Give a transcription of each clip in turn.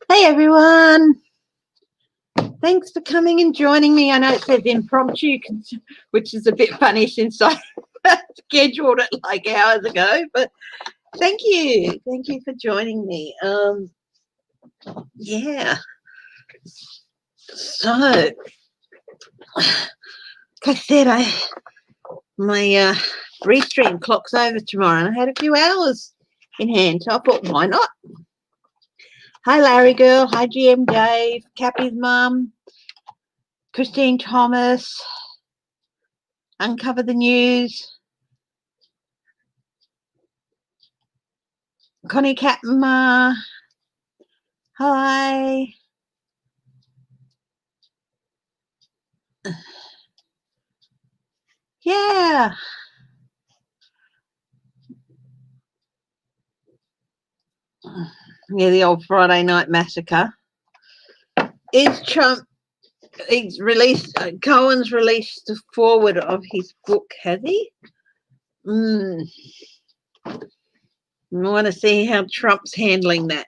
Hey everyone, thanks for coming and joining me. I know it says impromptu, which is a bit funny since I scheduled it like hours ago, but thank you for joining me. Yeah, so like I said, my restream clock's over tomorrow and I had a few hours in hand, so I thought, why not? Hi Larry girl, hi GM Dave, Cappy's mum, Christine Thomas, Uncover the News, Connie Catma, hi. Yeah. Yeah, the old Friday Night Massacre. Is Trump, he's released, Cohen's released the forward of his book, has he? I want to see how Trump's handling that.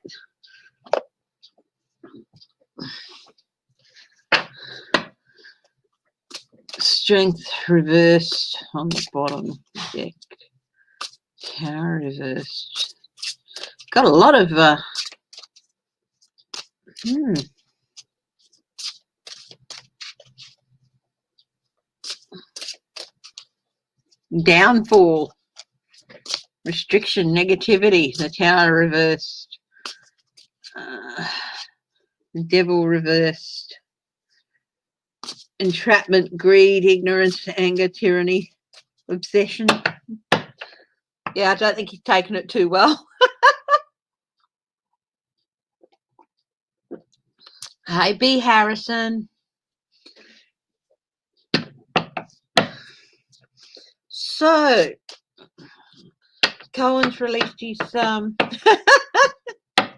Strength reversed on the bottom deck. Tower reversed. Got a lot of downfall, restriction, negativity. The Tower reversed. The Devil reversed. Entrapment, greed, ignorance, anger, tyranny, obsession. Yeah, I don't think he's taken it too well. Hi, B. Harrison. So, Cohen's released his yeah,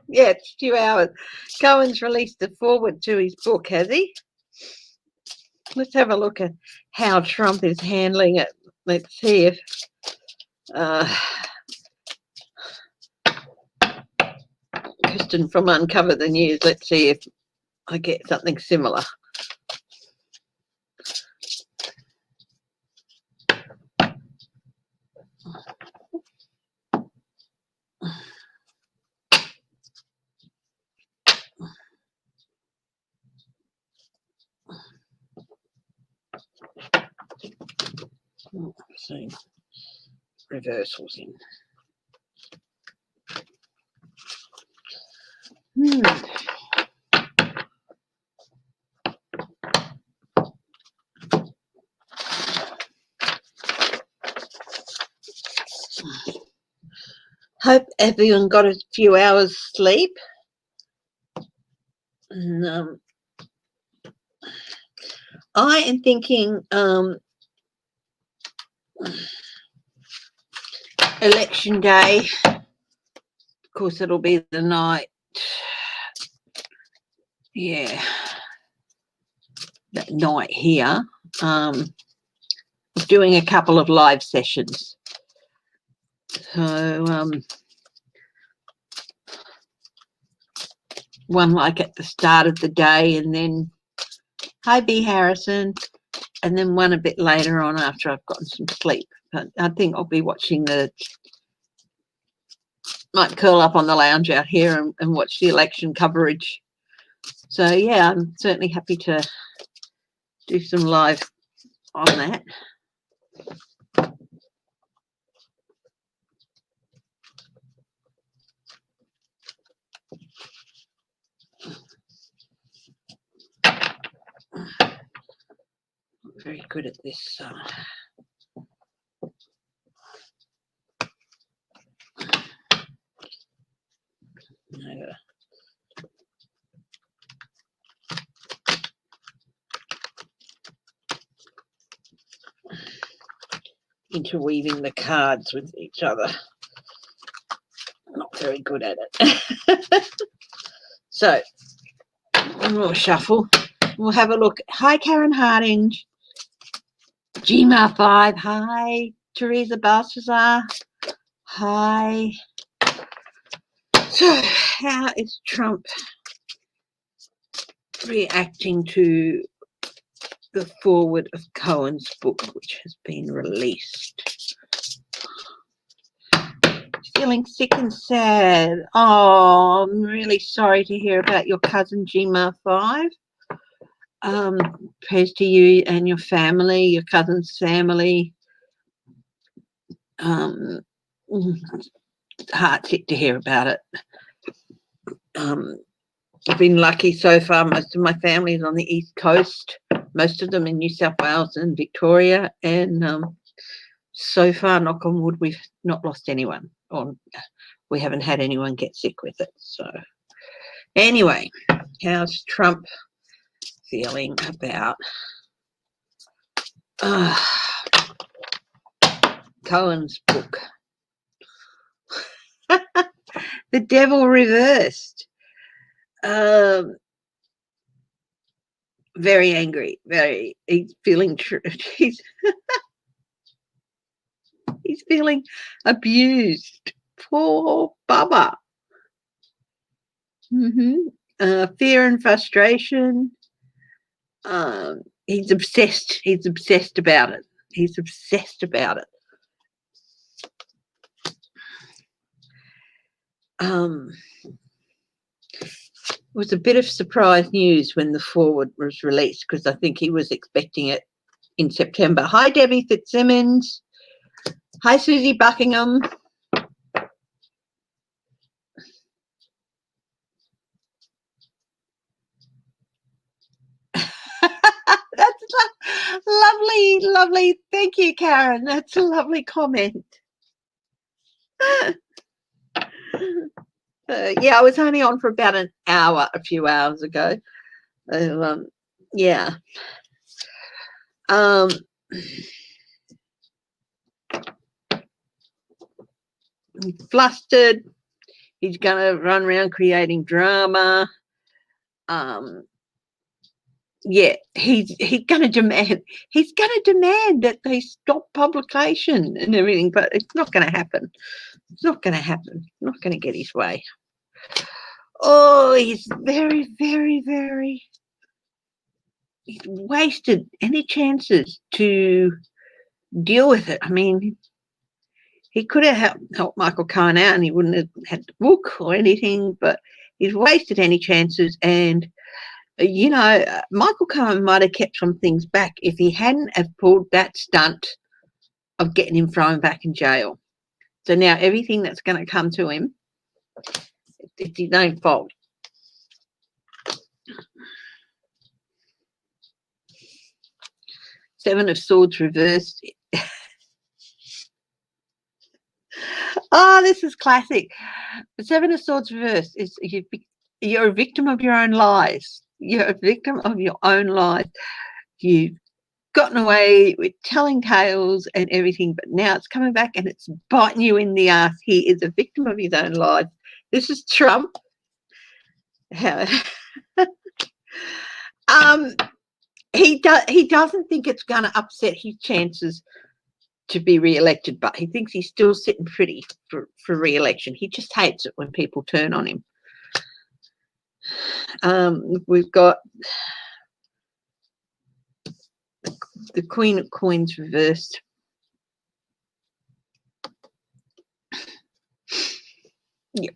it's 2 hours. Cohen's released a forward to his book, has he? Let's have a look at how Trump is handling it. Let's see if Kristen from Uncover the News. Let's see if I get something similar. See, reversals in. Hope everyone got a few hours sleep. And, I am thinking election day. Of course, it'll be the night. Yeah, that night here. Doing a couple of live sessions. So one like at the start of the day, and then hi B Harrison, and then one a bit later on after I've gotten some sleep. But I think I'll be watching might curl up on the lounge out here and watch the election coverage. So yeah, I'm certainly happy to do some live on that. Very good at this. Interweaving the cards with each other. Not very good at it. So we'll shuffle. We'll have a look. Hi, Karen Harding. GMAR5. Hi, Teresa Balthazar. Hi. So, how is Trump reacting to the foreword of Cohen's book, which has been released? Feeling sick and sad. Oh, I'm really sorry to hear about your cousin GMR5. Prayers to you and your family, your cousin's family. Heartsick to hear about it. I've been lucky so far. Most of my family is on the East Coast, most of them in New South Wales and Victoria, and so far, knock on wood, we've not lost anyone, or we haven't had anyone get sick with it. So anyway, how's Trump feeling about Cohen's book? The Devil Reversed. Very angry, he's feeling he's feeling abused. Poor Bubba. Fear and frustration. He's obsessed about it. It was a bit of surprise news when the foreword was released, because I think he was expecting it in September. Hi, Debbie Fitzsimmons. Hi, Susie Buckingham. That's lovely. Thank you, Karen. That's a lovely comment. Yeah, I was only on for about an hour a few hours ago. Yeah. He's flustered. He's going to run around creating drama. Yeah, he's going to demand that they stop publication and everything, but it's not going to happen. Not going to get his way. Oh, he's very he's wasted any chances to deal with it. I mean, he could have helped Michael Cohen out and he wouldn't have had the book or anything, but he's wasted any chances. And Michael Cohen might have kept some things back if he hadn't have pulled that stunt of getting him thrown back in jail. So now everything that's going to come to him, it's his own fault. Seven of Swords reversed. Oh, this is classic. The Seven of Swords reversed is you're a victim of your own lies. You're a victim of your own lies. You've gotten away with telling tales and everything, but now it's coming back and it's biting you in the ass. He is a victim of his own lies. This is Trump. He doesn't think it's going to upset his chances to be re-elected, but he thinks he's still sitting pretty for re-election. He just hates it when people turn on him. We've got the Queen of Coins reversed. Yeah,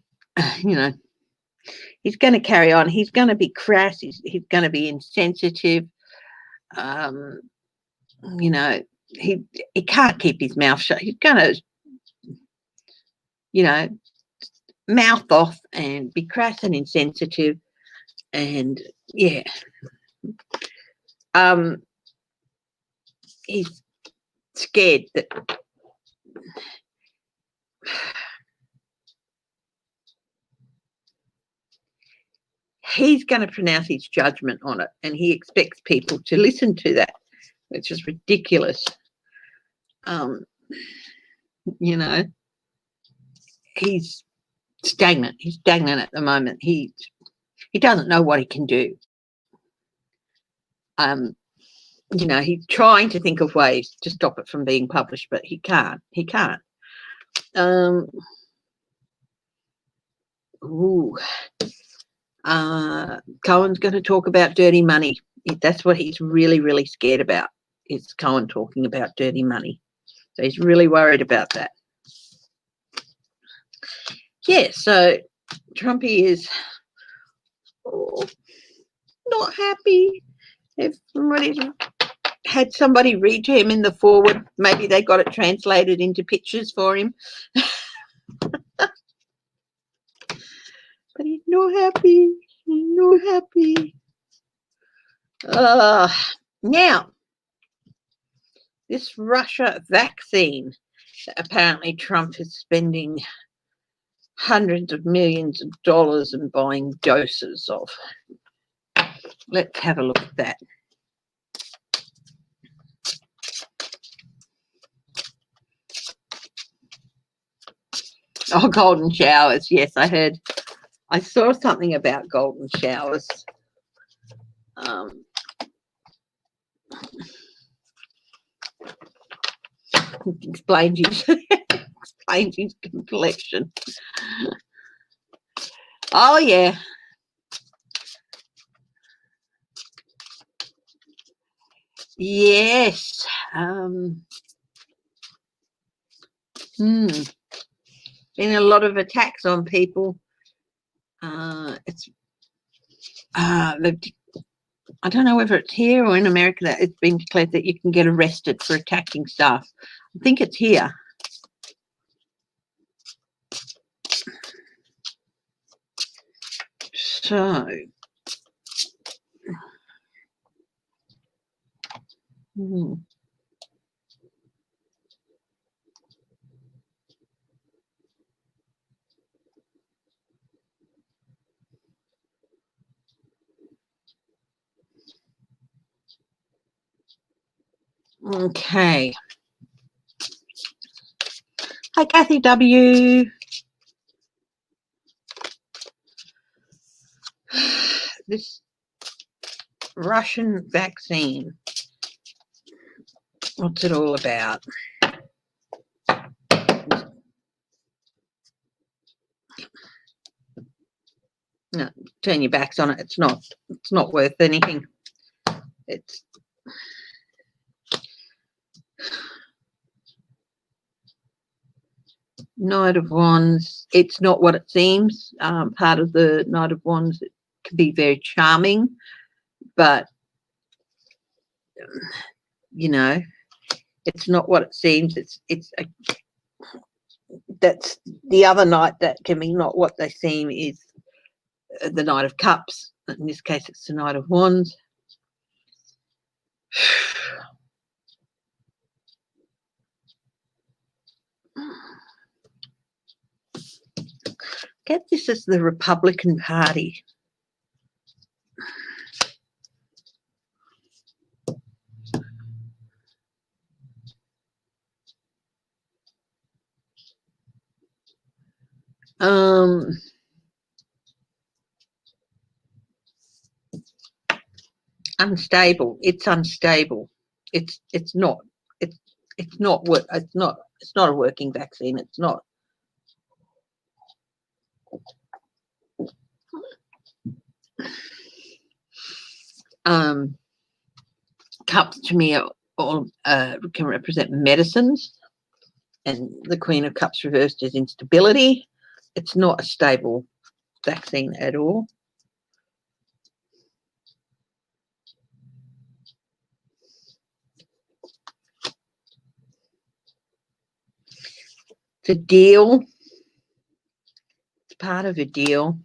he's going to carry on. He's going to be crass. He's going to be insensitive. He can't keep his mouth shut. He's going to, mouth off and be crass and insensitive. And yeah, he's scared that he's going to pronounce his judgment on it, and he expects people to listen to that, which is ridiculous. He's stagnant. He's stagnant at the moment. He doesn't know what he can do. He's trying to think of ways to stop it from being published, but he can't. Ooh. Cohen's going to talk about dirty money. That's what he's really, really scared about, is Cohen talking about dirty money. So he's really worried about that. Yeah, so Trumpy is not happy. If somebody's had somebody read to him in the forward, maybe they got it translated into pictures for him. But he's not happy. He's not happy. Now, this Russia vaccine, apparently Trump is spending hundreds of millions of dollars in buying doses of. Let's have a look at that. Oh, golden showers. Yes, I saw something about golden showers. Explains his complexion. Oh, yeah. Yes. Been a lot of attacks on people. I don't know whether it's here or in America that it's been declared that you can get arrested for attacking staff. I think it's here. So, okay. Hi, Kathy W. This Russian vaccine, what's it all about? No, turn your backs on it. It's not worth anything. It's Knight of Wands. It's not what it seems. Part of the Knight of Wands, it can be very charming, but you know, it's not what it seems. That's the other knight that can be not what they seem is the Knight of Cups. In this case, it's the Knight of Wands. Get this as the Republican Party. Unstable. It's unstable. It's not a working vaccine. It's not. Cups to me are all can represent medicines, and the Queen of Cups reversed is instability. It's not a stable vaccine at all. It's a deal. It's part of a deal.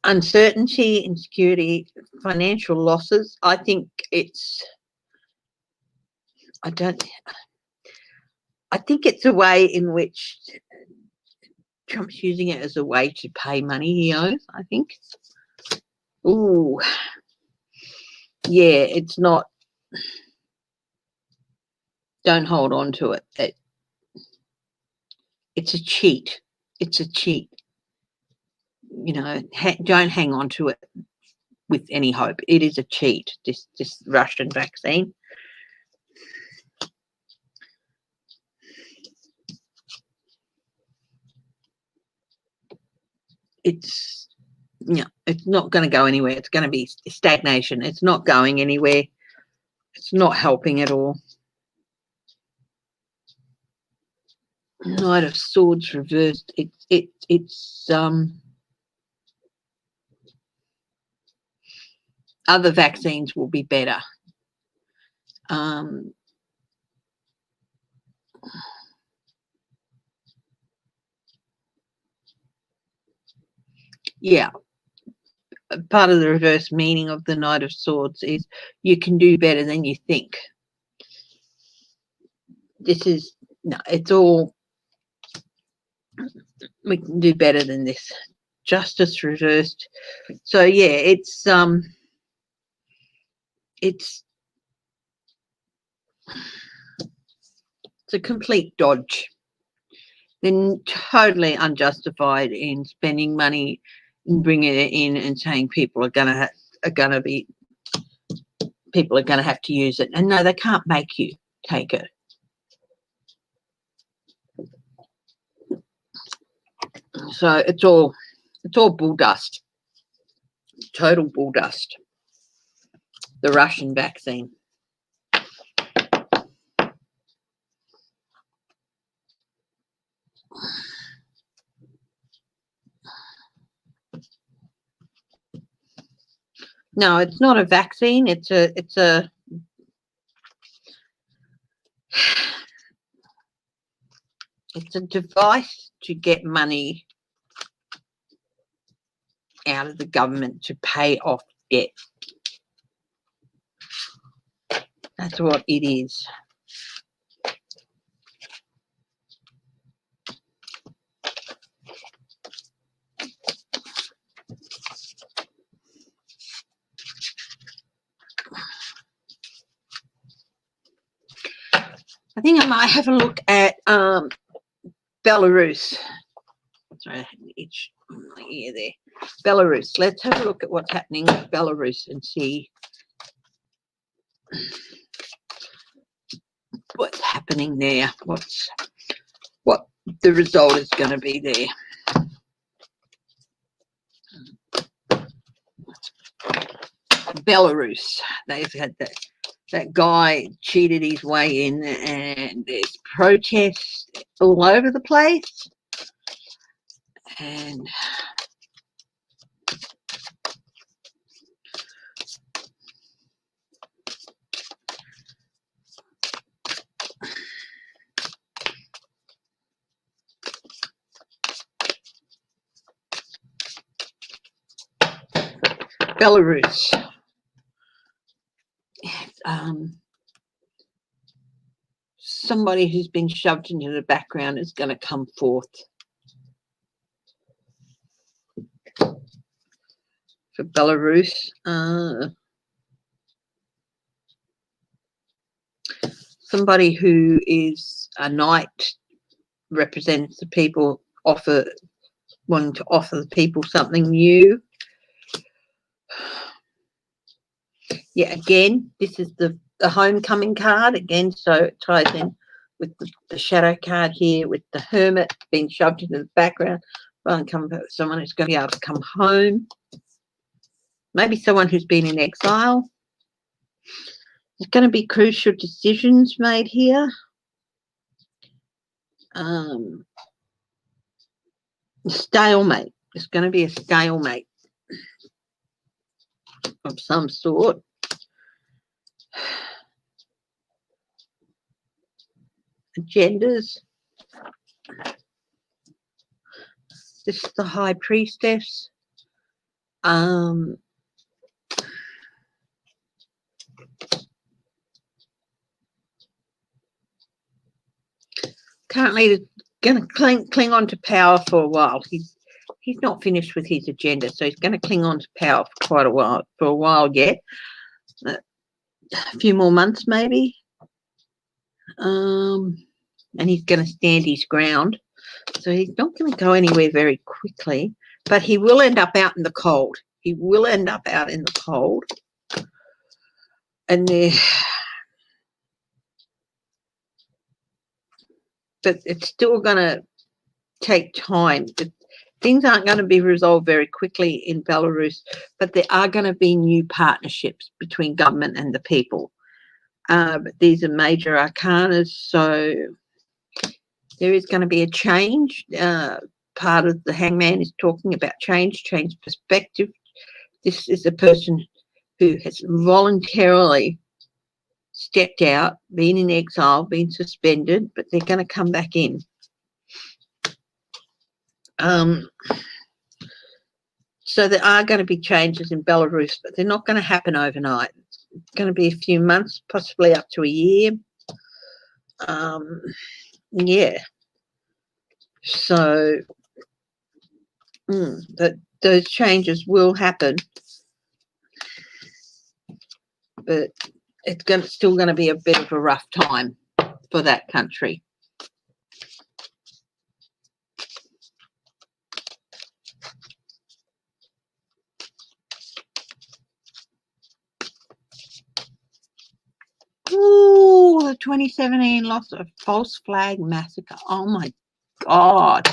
Uncertainty, insecurity, financial losses. I think it's a way in which Trump's using it as a way to pay money he owes, I think. Ooh. Yeah, it's not. Don't hold on to it. It's a cheat. It's a cheat. you know, don't hang on to it with any hope. It is a cheat, this Russian vaccine. It's, yeah, it's not going to go anywhere. It's going to be stagnation. It's not going anywhere. It's not helping at all. Knight of Swords reversed. It's other vaccines will be better. Yeah, part of the reverse meaning of the Knight of Swords is you can do better than you think. This is, no, it's all, we can do better than this. Justice reversed. So yeah, it's a complete dodge. They're totally unjustified in spending money and bringing it in and saying people are going to have to use it. And no, they can't make you take it. So it's all bull dust. Total bull dust. The Russian vaccine. No, it's not a vaccine. It's a device to get money out of the government to pay off debt. That's what it is. I think I might have a look at Belarus. Sorry, I had an itch on my ear there. Belarus. Let's have a look at what's happening with Belarus and see what's happening there. What the result is going to be there. Belarus. They've had that guy cheated his way in, and there's protests all over the place. And Belarus. Somebody who's been shoved into the background is going to come forth. For Belarus, somebody who is a knight, represents the people, wanting to offer the people something new. Yeah, again, this is the homecoming card again, so it ties in with the shadow card here, with the hermit being shoved into the background. Someone who's going to be able to come home. Maybe someone who's been in exile. There's going to be crucial decisions made here. Stalemate. There's going to be a stalemate of some sort. Agendas. This is the High Priestess. Currently going to cling on to power for a while. He's not finished with his agenda, so he's going to cling on to power for quite a while yet. A few more months maybe. And he's going to stand his ground. So he's not going to go anywhere very quickly. But he will end up out in the cold. He will end up out in the cold. And but it's still going to take time. Things aren't going to be resolved very quickly in Belarus, but there are going to be new partnerships between government and the people. But these are major arcanas, so there is going to be a change. Part of the Hangman is talking about change perspective. This is a person who has voluntarily stepped out, been in exile, been suspended, but they're going to come back in. So there are going to be changes in Belarus, but they're not going to happen overnight. It's going to be a few months, possibly up to a year. Yeah. So those changes will happen, but it's still going to be a bit of a rough time for that country. Ooh, the 2017 loss of false flag massacre. Oh my God.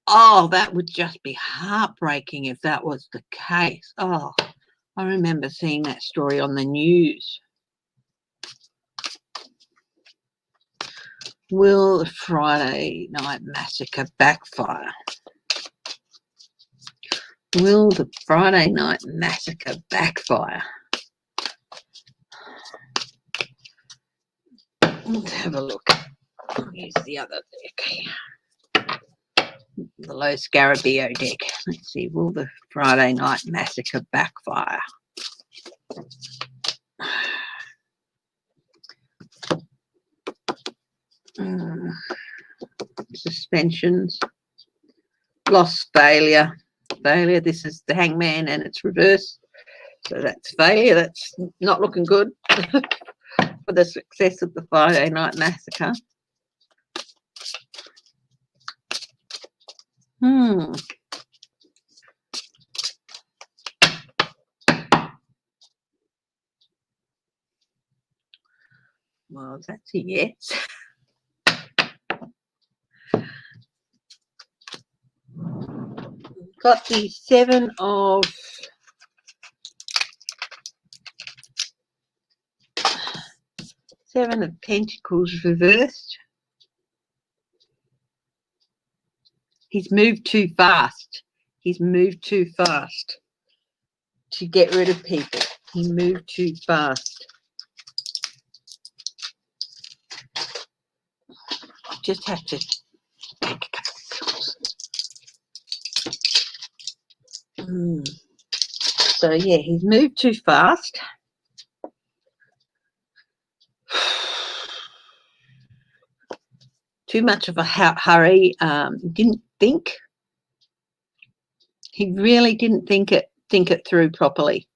Oh, that would just be heartbreaking if that was the case. Oh, I remember seeing that story on the news. Will the Friday night massacre backfire? Will the Friday night massacre backfire? Let's have a look. Here's the other deck. The low Scarabeo deck. Let's see. Will the Friday night massacre backfire? Suspensions. Loss, failure. Failure. This is the Hangman and it's reversed. So that's failure. That's not looking good for the success of the Friday night massacre. Well, that's a yes. Got the Seven of Pentacles reversed. He's moved too fast. He's moved too fast to get rid of people. He moved too fast. I just have to take a couple of pills. So, yeah, he's moved too fast. Too much of a hurry. Didn't think. He really didn't think it through properly.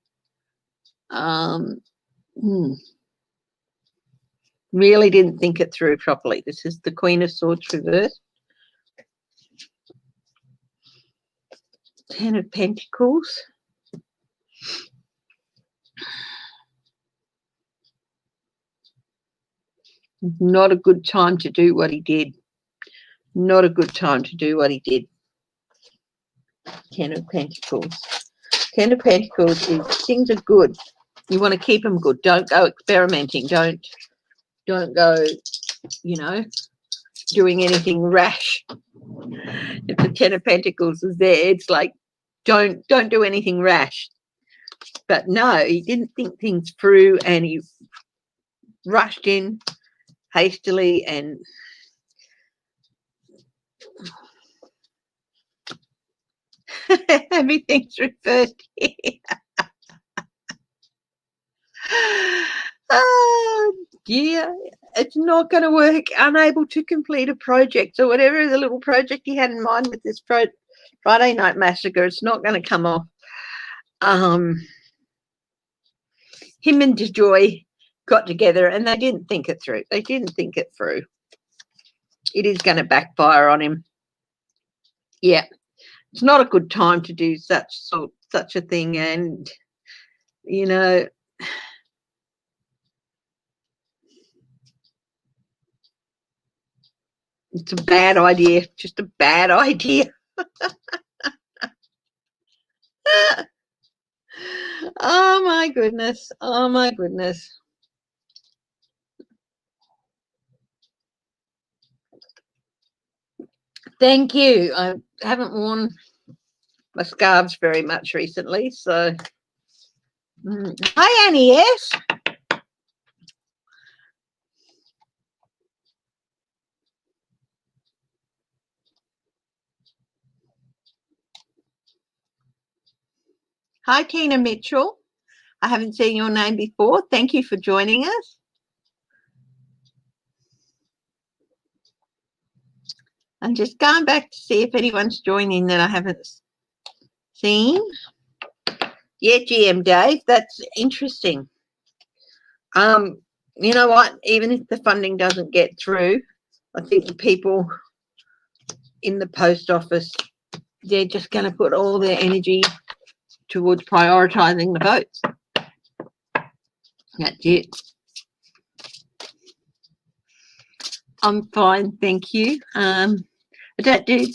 Really didn't think it through properly. This is the Queen of Swords reversed. Ten of Pentacles. Not a good time to do what he did. Not a good time to do what he did. Ten of Pentacles. Ten of Pentacles is things are good. You want to keep them good. Don't go experimenting. Don't go, doing anything rash. If the Ten of Pentacles is there, it's like don't do anything rash. But no, he didn't think things through and he rushed in hastily and everything's reversed here. Oh dear, it's not going to work. Unable to complete a project. So whatever the little project he had in mind with this Friday night massacre, it's not going to come off. Him and DeJoy got together and they didn't think it through. They didn't think it through. It is going to backfire on him. Yeah. it's not a good time to do such a thing, and you know, it's a bad idea, just a bad idea. Oh my goodness. Oh my goodness. Thank you. I haven't worn my scarves very much recently, so. Hi, Annie. Yes. Hi, Tina Mitchell. I haven't seen your name before. Thank you for joining us. I'm just going back to see if anyone's joining that I haven't seen. Yeah, GM Dave, that's interesting. You know what? Even if the funding doesn't get through, I think the people in the post office, they're just going to put all their energy towards prioritising the votes. That's it. I'm fine, thank you. I don't do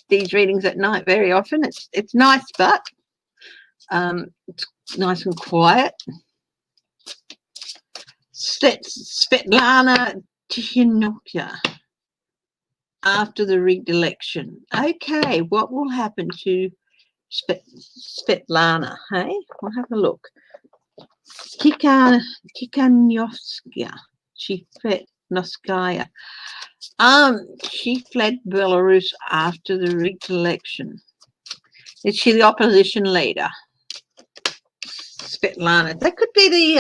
these readings at night very often. It's nice, but it's nice and quiet. Svetlana Tikhanovskaya after the rigged election. Okay, what will happen to Svetlana? Hey, we'll have a look. Tikhanovskaya. Tikhanovskaya. She fled Belarus after the rigged election. Is she the opposition leader? Svetlana. That could be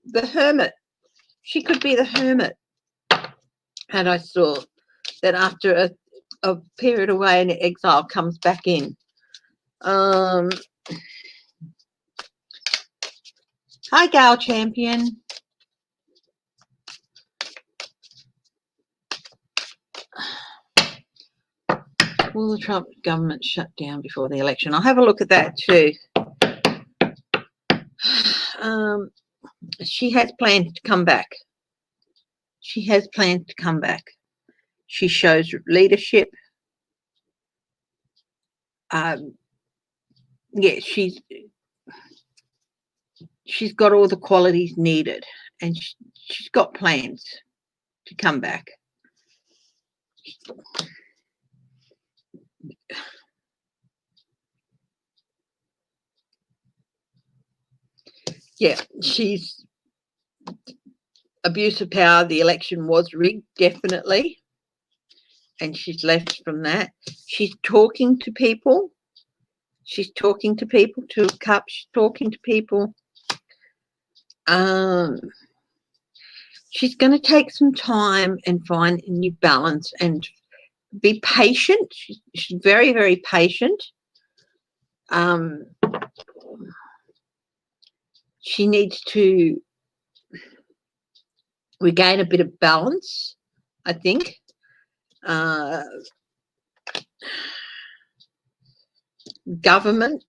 the hermit. She could be the hermit. And I saw that after a period away in exile comes back in. Hi, Gal Champion. Will the Trump government shut down before the election? I'll have a look at that too. She has planned to come back. She has planned to come back. She shows leadership. Yeah, she's got all the qualities needed, and she's got plans to come back. Yeah, she's abuse of power. The election was rigged, definitely, and she's left from that. She's talking to people. She's talking to people. Two of Cups. She's talking to people. She's going to take some time and find a new balance and be patient. She's very, very patient. She needs to regain a bit of balance, I think. Government.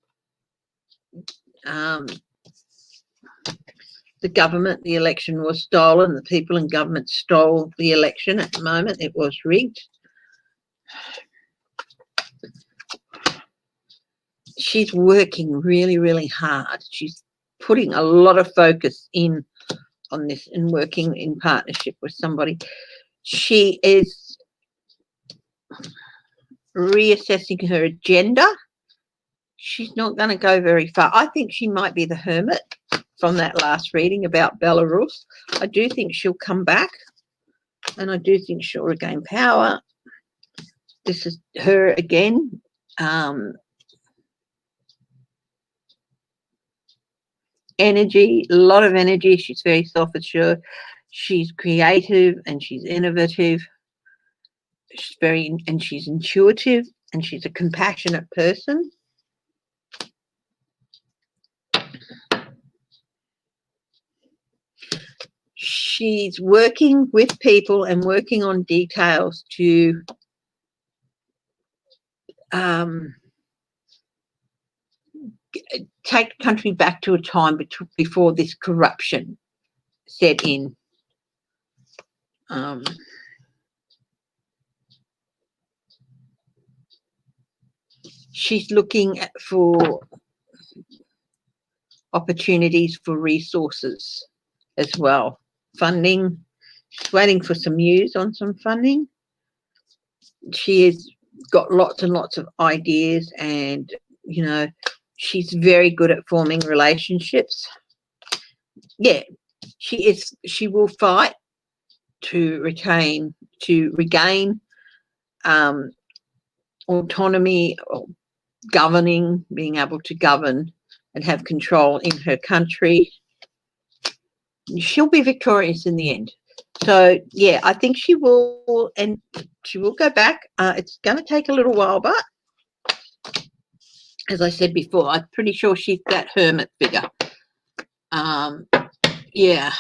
The election was stolen. The people in government stole the election at the moment. It was rigged. She's working really, really hard. She's putting a lot of focus in on this and working in partnership with somebody. She is reassessing her agenda. She's not going to go very far. I think she might be the hermit from that last reading about Belarus. I do think she'll come back, and I do think she'll regain power. This is her again. Energy, a lot of energy. She's very self-assured. She's creative and she's innovative. She's intuitive, and she's a compassionate person. She's working with people and working on details to take the country back to a time before this corruption set in. She's looking for opportunities for resources as well. Funding. She's waiting for some news on some funding. She has got lots and lots of ideas, and you know, she's very good at forming relationships. Yeah, she is. She will fight to regain autonomy, or governing, being able to govern and have control in her country. She'll be victorious in the end. So yeah, I think she will, and she will go back. It's going to take a little while, but as I said before, I'm pretty sure she's that hermit figure. Yeah.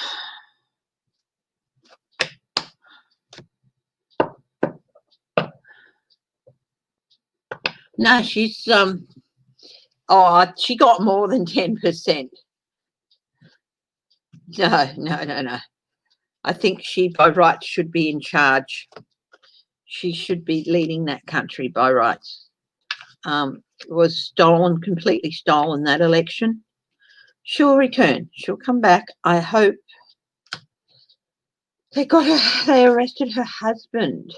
No, she's she got more than 10%. No. I think she by rights should be in charge. She should be leading that country by rights. Was stolen, completely stolen, that election. She'll return. She'll come back. I hope. They arrested her husband.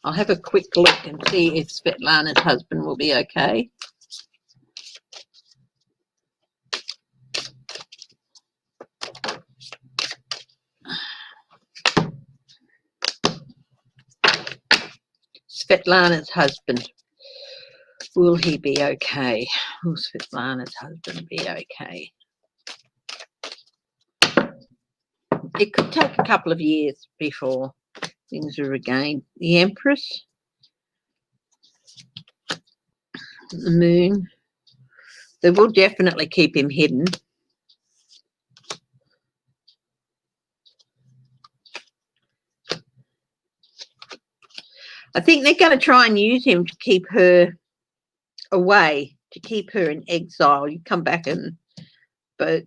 I'll have a quick look and see if Svetlana's husband will be okay. Svetlana's husband. Will he be okay? Will Svetlana's husband be okay? It could take a couple of years before things are regained. The Empress, the Moon. They will definitely keep him hidden. I think they're going to try and use him to keep her away, to keep her in exile. You come back but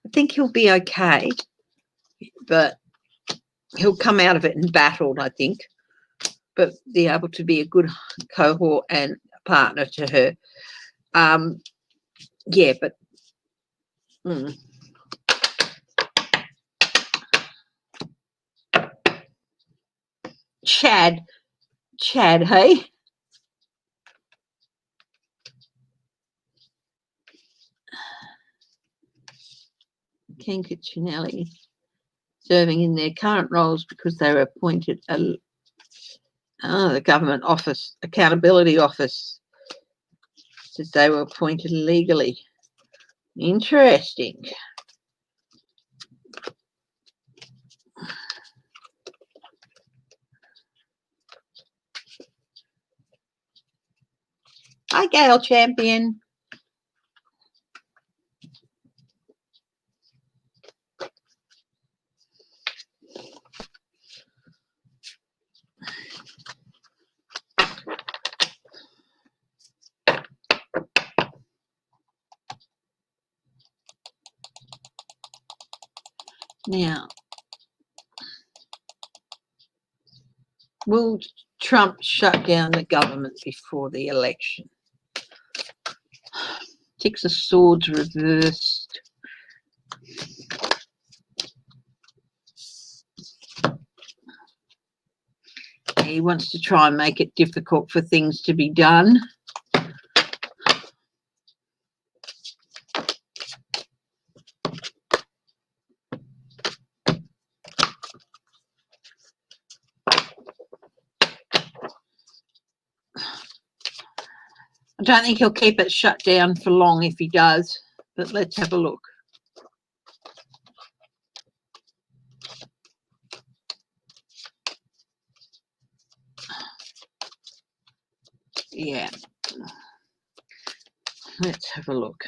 I think he'll be okay, but he'll come out of it embattled, I think, but be able to be a good cohort and partner to her. Yeah, but Chad, hey? King Cuccinelli serving in their current roles because they were appointed the government office, accountability office, says they were appointed legally. Interesting. Hi, Gail Champion. Now, will Trump shut down the government before the election? Six of Swords reversed. He wants to try and make it difficult for things to be done. I don't think he'll keep it shut down for long if he does, but let's have a look. yeah. Let's have a look.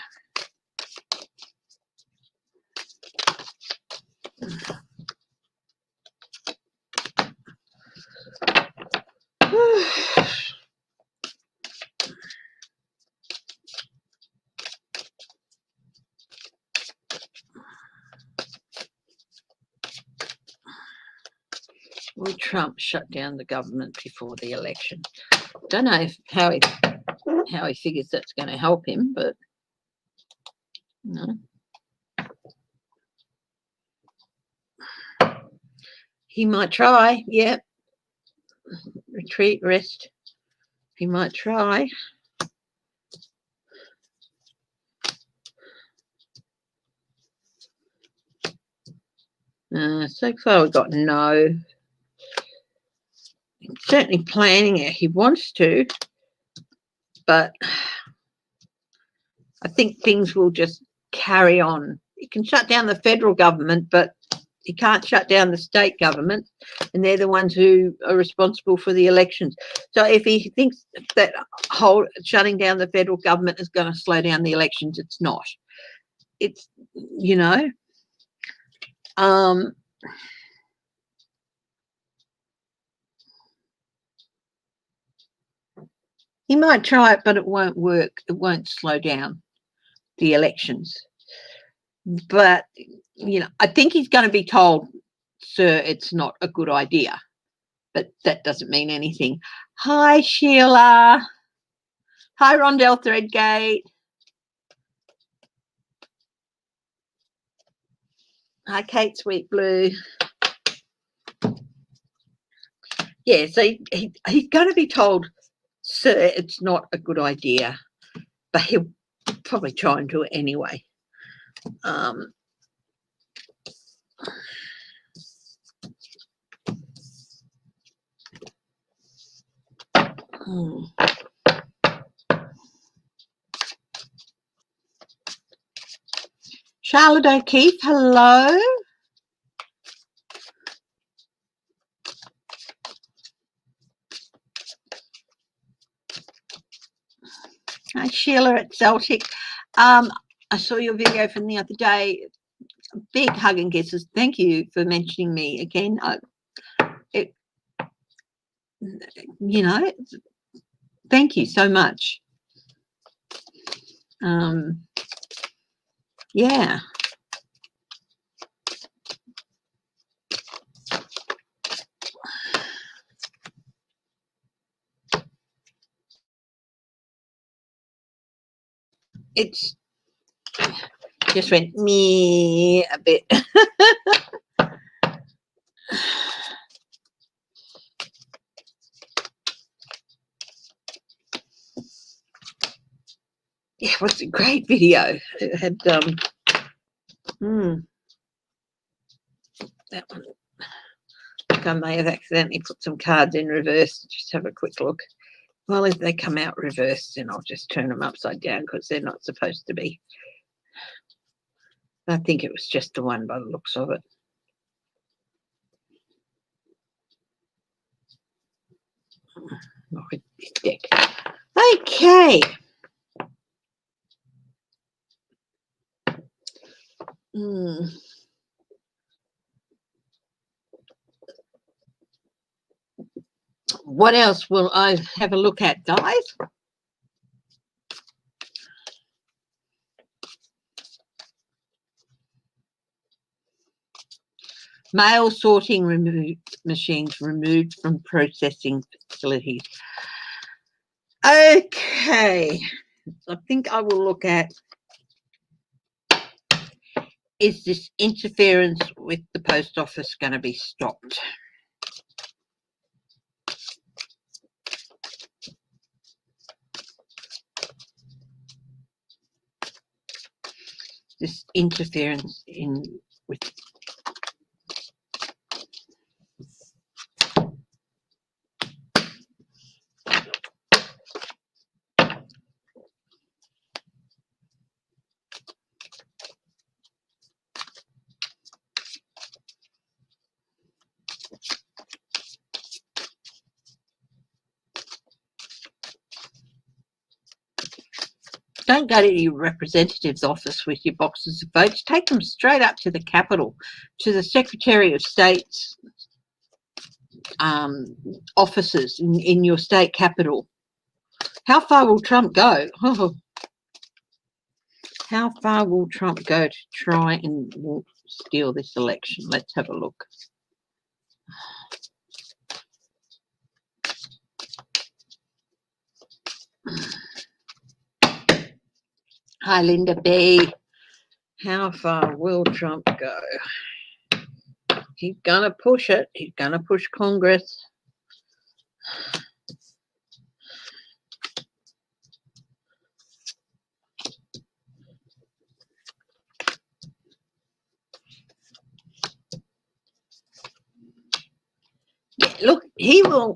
Will Trump shut down the government before the election? Don't know how he figures that's going to help him, but no. He might try. Yep. Retreat, rest. He might try. So far we've got no. He's certainly planning it. He wants to, but I think things will just carry on. He can shut down the federal government, but he can't shut down the state government, and they're the ones who are responsible for the elections. So if he thinks that shutting down the federal government is going to slow down the elections, it's not. It's, you know, he might try it, but it won't work. It won't slow down the elections. But, you know, I think he's going to be told, sir, it's not a good idea. But that doesn't mean anything. Hi, Sheila. Hi, Rondell Threadgate. Hi, Kate Sweet Blue. Yeah, so he's going to be told, sir, it's not a good idea. But he'll probably try and do it anyway. Charlotte O'Keefe, hello. Hi, Sheila at Celtic. I saw your video from the other day. Big hug and kisses. Thank you for mentioning me again. You know, thank you so much. Yeah. It's just went me a bit. Yeah, it was a great video. It had that one. I think I may have accidentally put some cards in reverse. Just have a quick look. Well, if they come out reversed, then I'll just turn them upside down because they're not supposed to be. I think it was just the one by the looks of it. Look at this deck. Okay. What else will I have a look at, guys? Mail sorting machines removed from processing facilities. Okay. I think I will look at, is this interference with the post office going to be stopped? This interference with Don't go to your representative's office with your boxes of votes. Take them straight up to the Capitol, to the Secretary of State's offices in your state capital. How far will Trump go? Oh, how far will Trump go to try and steal this election? Let's have a look. Hi, Linda B. How far will Trump go? He's going to push it. He's going to push Congress. Yeah, look, he will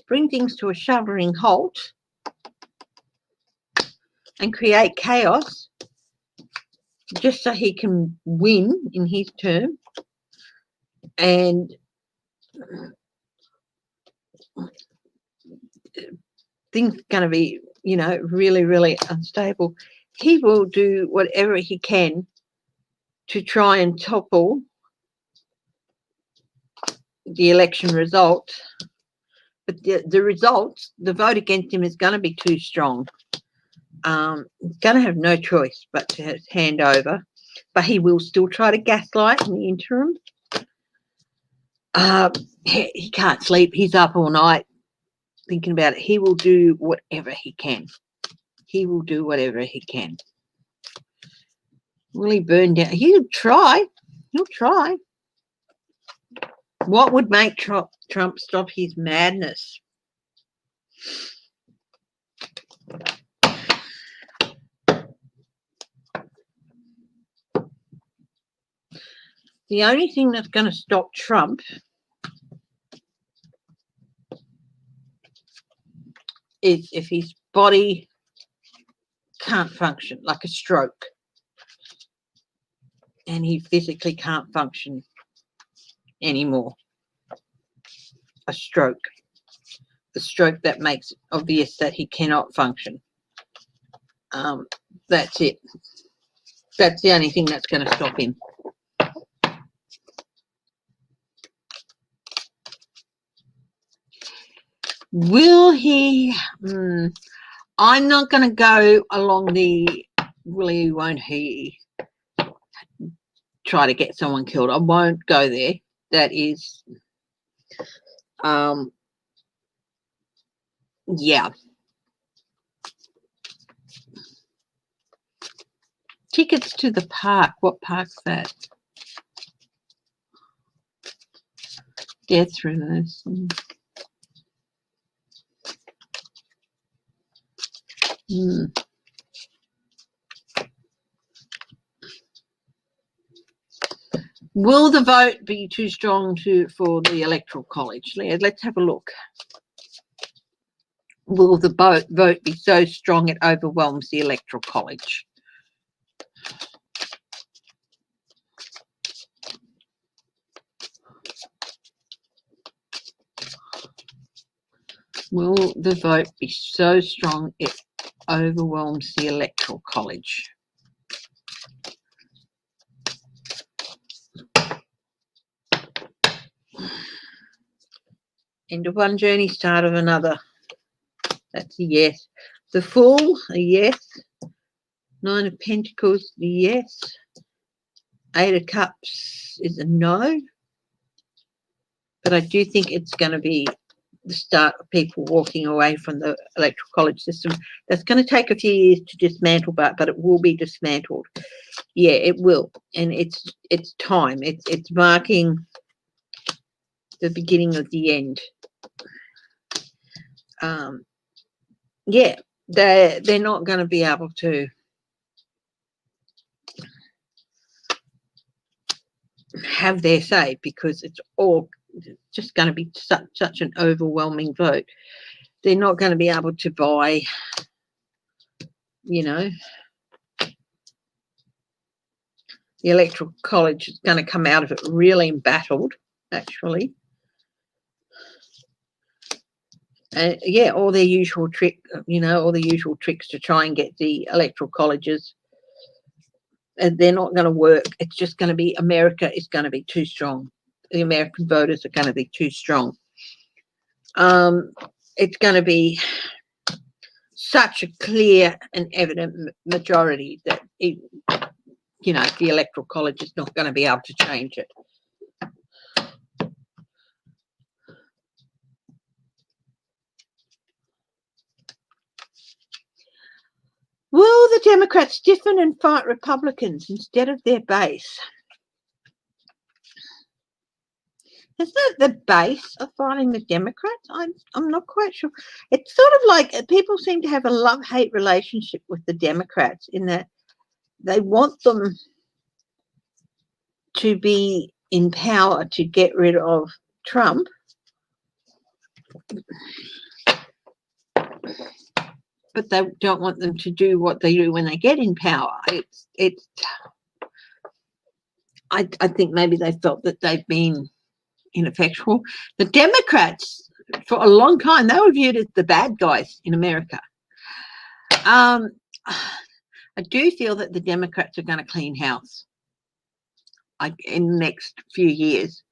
bring things to a shuddering halt and create chaos just so he can win in his term. And things are going to be, you know, really, really unstable. He will do whatever he can to try and topple the election result. But the result, the vote against him is going to be too strong. He's going to have no choice but to hand over. But he will still try to gaslight in the interim. He can't sleep. He's up all night thinking about it. He will do whatever he can. He will do whatever he can. Will he burn down? He'll try. He'll try. What would make Trump stop his madness? The only thing that's going to stop Trump is if his body can't function, like a stroke, and he physically can't function anymore. A stroke that makes it obvious that he cannot function. That's it. That's the only thing that's going to stop him. Will he? I'm not going to go along the will he, won't he try to get someone killed. I won't go there. That is, yeah. Tickets to the park. What park's that? Death rumors. Will the vote be too strong for the Electoral College? Let's have a look. Will the vote be so strong it overwhelms the Electoral College? Will the vote be so strong it overwhelms the Electoral College? End of one journey, start of another. That's a yes. The Fool, a yes. Nine of Pentacles, a yes. Eight of Cups is a no. But I do think it's going to be the start of people walking away from the Electoral College system. That's going to take a few years to dismantle, but it will be dismantled. Yeah, it will. And it's time. It's marking the beginning of the end. Yeah, they're not going to be able to have their say because it's all just going to be such an overwhelming vote. They're not going to be able to buy, you know, the Electoral College is going to come out of it really embattled, actually. Yeah, all their usual trick, all the usual tricks to try and get the electoral colleges. And they're not going to work. It's just going to be America is going to be too strong. The American voters are going to be too strong. It's going to be such a clear and evident majority that the electoral college is not going to be able to change it. Will the Democrats stiffen and fight Republicans instead of their base? Is that the base of fighting the Democrats? I'm not quite sure. It's sort of like people seem to have a love-hate relationship with the Democrats in that they want them to be in power to get rid of Trump. But they don't want them to do what they do when they get in power. I think maybe they felt that they've been ineffectual. The Democrats, for a long time, they were viewed as the bad guys in America. I do feel that the Democrats are going to clean house in the next few years.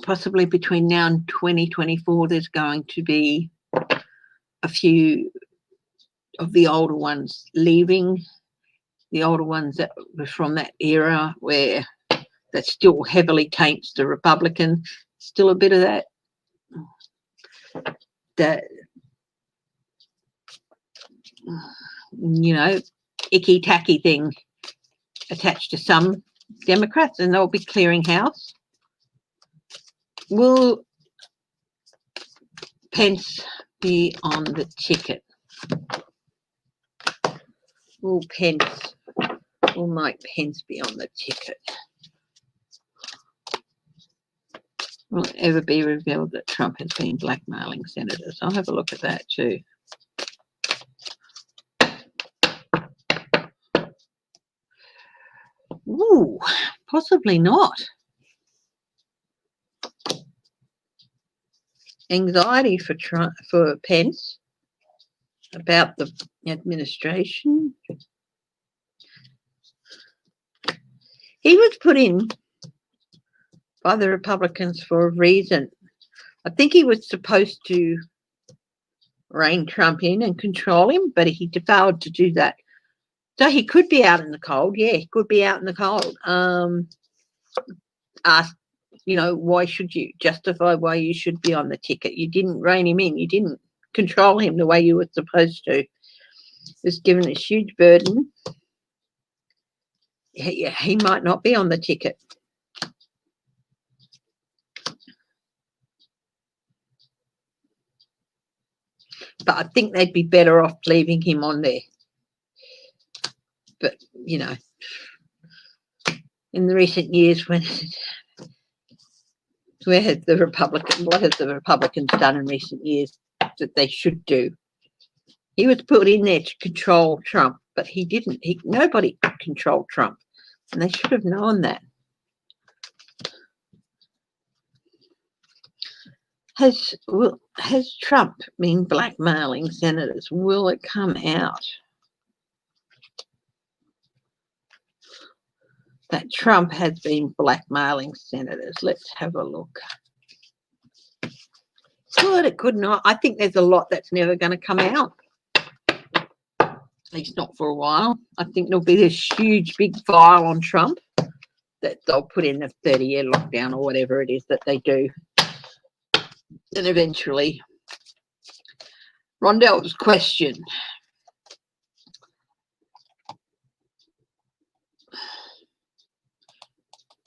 Possibly between now and 2024, there's going to be a few of the older ones leaving, the older ones that were from that era where that still heavily taints the Republican, still a bit of that icky tacky thing attached to some Democrats, and they'll be clearing house. Will Pence be on the ticket? Will Mike Pence be on the ticket? Will it ever be revealed that Trump has been blackmailing senators? I'll have a look at that too. Ooh, possibly not. Anxiety for Pence about the administration. He was put in by the Republicans for a reason. I think he was supposed to rein Trump in and control him, but he failed to do that. So he could be out in the cold. Yeah, he could be out in the cold. Ask, why should you justify why you should be on the ticket? You didn't rein him in. You didn't control him the way you were supposed to. He was given a huge burden. He might not be on the ticket. But I think they'd be better off leaving him on there. But, in the recent years what has the Republicans done in recent years that they should do? He was put in there to control Trump, but he didn't. Nobody could control Trump, and they should have known that. Has Trump been blackmailing senators? Will it come out that Trump has been blackmailing senators? Let's have a look. Good, it could not. I think there's a lot that's never going to come out. At least not for a while. I think there'll be this huge big file on Trump that they'll put in a 30-year lockdown or whatever it is that they do. And eventually, Rondell's question.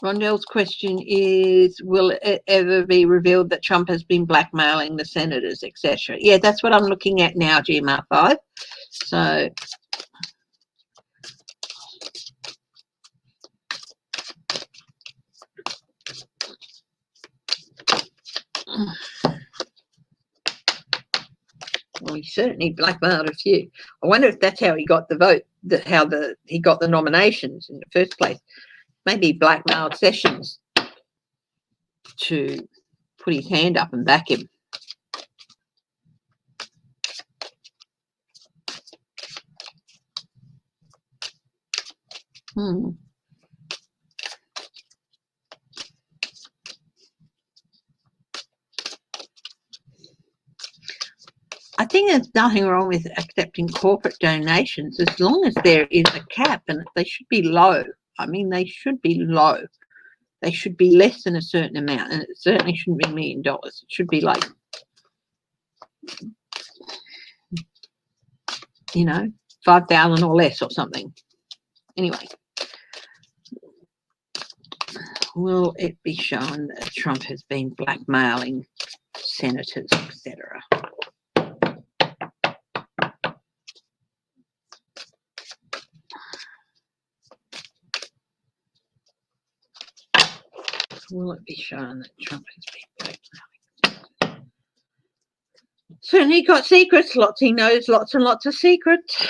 Rondell's question is, will it ever be revealed that Trump has been blackmailing the senators, etc.? Yeah, that's what I'm looking at now, GMR5. So, well, he certainly blackmailed a few. I wonder if that's how he got the vote, he got the nominations in the first place. Maybe blackmailed Sessions to put his hand up and back him. I think there's nothing wrong with accepting corporate donations as long as there is a cap, and they should be low. I mean, they should be low. They should be less than a certain amount, and it certainly shouldn't be $1 million. It should be like, you know, 5,000 or less or something. Anyway, will it be shown that Trump has been blackmailing senators, etc.? Will it be shown that Trump has been blackmailing? Certainly got secrets. Lots he knows, lots and lots of secrets.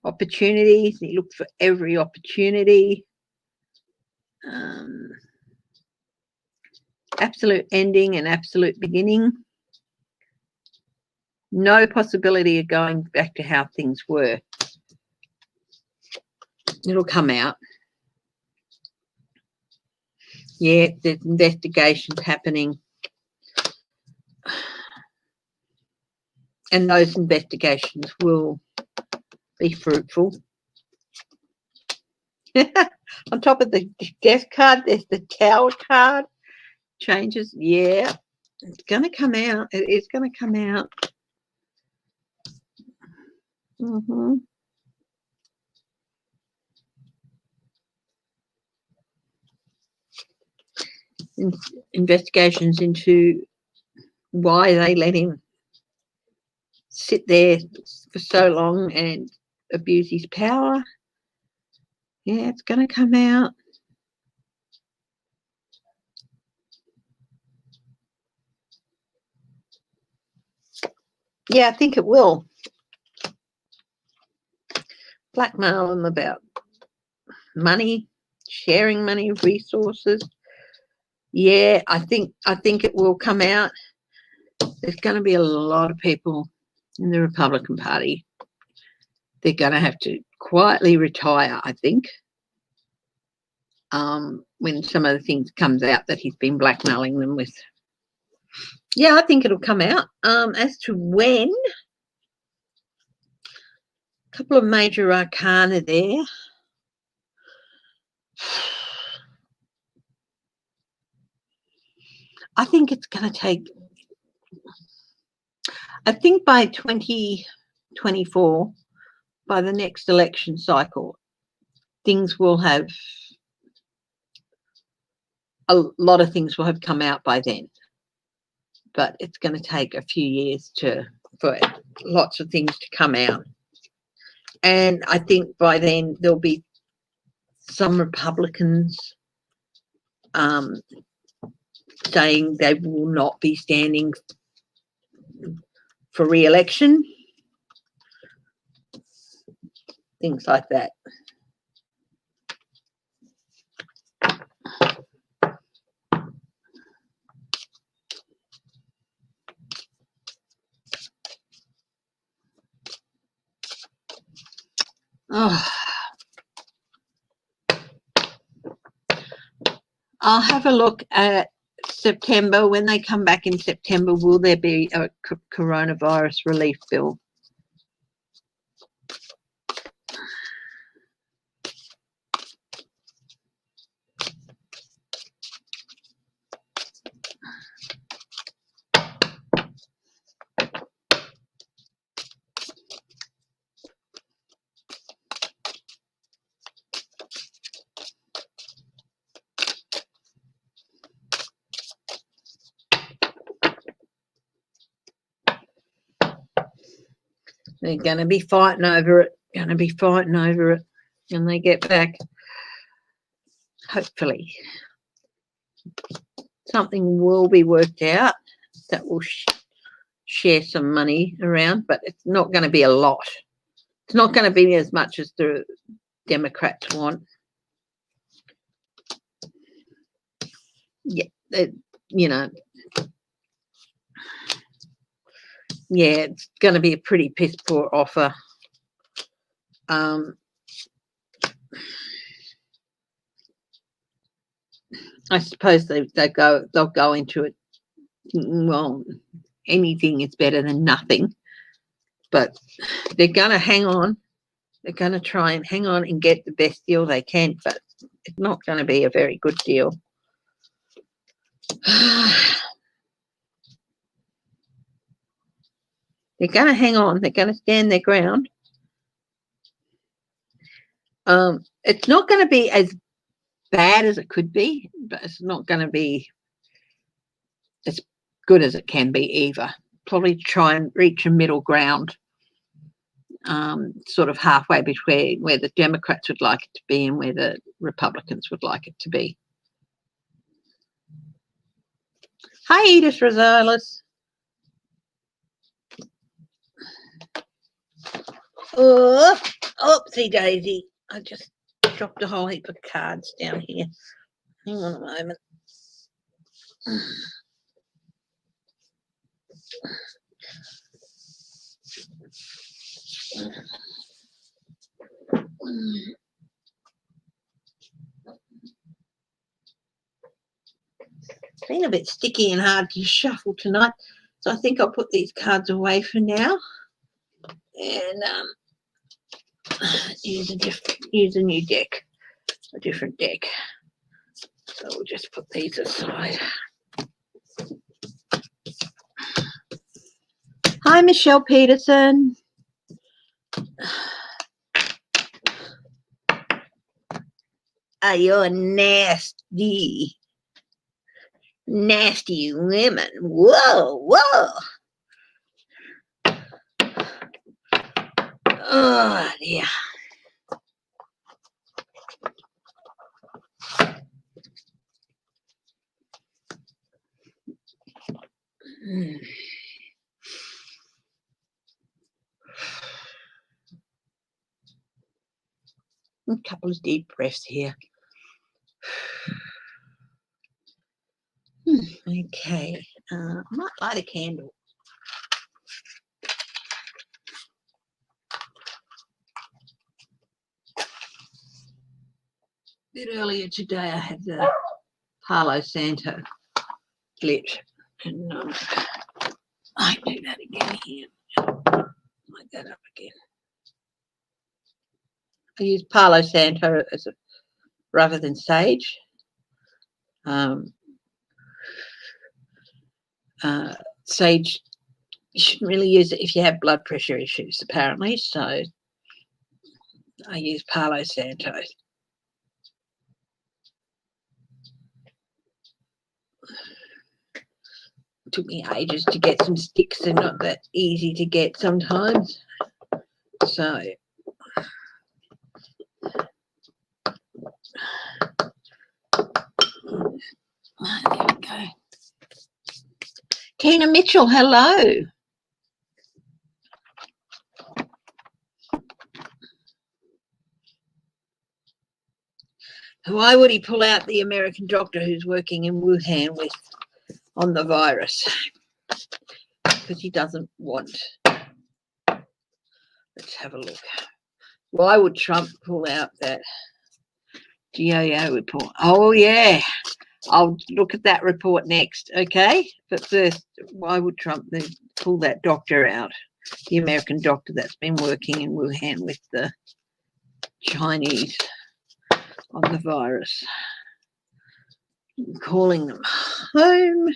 Opportunities. He looked for every opportunity. Absolute ending and absolute beginning. No possibility of going back to how things were. It'll come out. Yeah, there's investigations happening. And those investigations will be fruitful. On top of the death card, there's the Tower card. Changes. Yeah, it's going to come out. It is going to come out. Investigations into why they let him sit there for so long and abuse his power. Yeah, it's going to come out. Yeah, I think it will. Blackmail them about money, sharing money, resources. Yeah, I think it will come out. There's going to be a lot of people in the Republican Party. They're going to have to quietly retire, I think, when some of the things comes out that he's been blackmailing them with. Yeah, I think it'll come out. As to when, a couple of major arcana there. I think it's going to take, I think by 2024, by the next election cycle, things will have, a lot of things will have come out by then. But it's going to take a few years for lots of things to come out. And I think by then there'll be some Republicans saying they will not be standing for re-election. Things like that. Oh. I'll have a look at September. When they come back in September, will there be a coronavirus relief bill? They're going to be fighting over it, when they get back. Hopefully. Something will be worked out that will share some money around, but it's not going to be a lot. It's not going to be as much as the Democrats want. Yeah, you know, yeah, it's going to be a pretty piss poor offer. I suppose they'll go into it. Well, anything is better than nothing, but they're going to hang on. They're going to try and hang on and get the best deal they can, but it's not going to be a very good deal. They're going to hang on. They're going to stand their ground. It's not going to be as bad as it could be, but it's not going to be as good as it can be either. Probably try and reach a middle ground, sort of halfway between where the Democrats would like it to be and where the Republicans would like it to be. Hi, Edith Rosales. Oh, oopsie daisy. I just dropped a whole heap of cards down here. Hang on a moment. It's been a bit sticky and hard to shuffle tonight, so I think I'll put these cards away for now and use a new deck, a different deck. So we'll just put these aside. Hi, Michelle Peterson. Oh, you're nasty. Nasty women. Whoa, whoa. Oh, dear. A couple of deep breaths here. Okay, I might light a candle. A bit earlier today, I had the Palo Santo lit, and I do that again here. Light that up again. I use Palo Santo rather than sage. Sage, you shouldn't really use it if you have blood pressure issues, apparently. So I use Palo Santo. It took me ages to get some sticks. They're not that easy to get sometimes. So there we go. Tina Mitchell, hello. Why would he pull out the American doctor who's working in Wuhan on the virus? Because he doesn't want. Let's have a look. Why would Trump pull out that GAO report? Oh, yeah. I'll look at that report next, okay? But first, why would Trump then pull that doctor out, the American doctor that's been working in Wuhan with the Chinese on the virus, calling them home?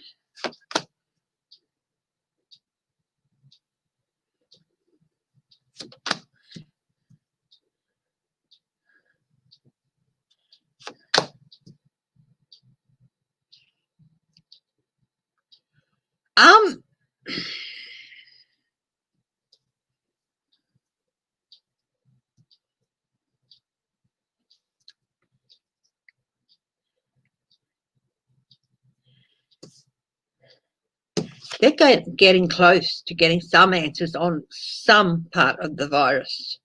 They're getting close to getting some answers on some part of the virus.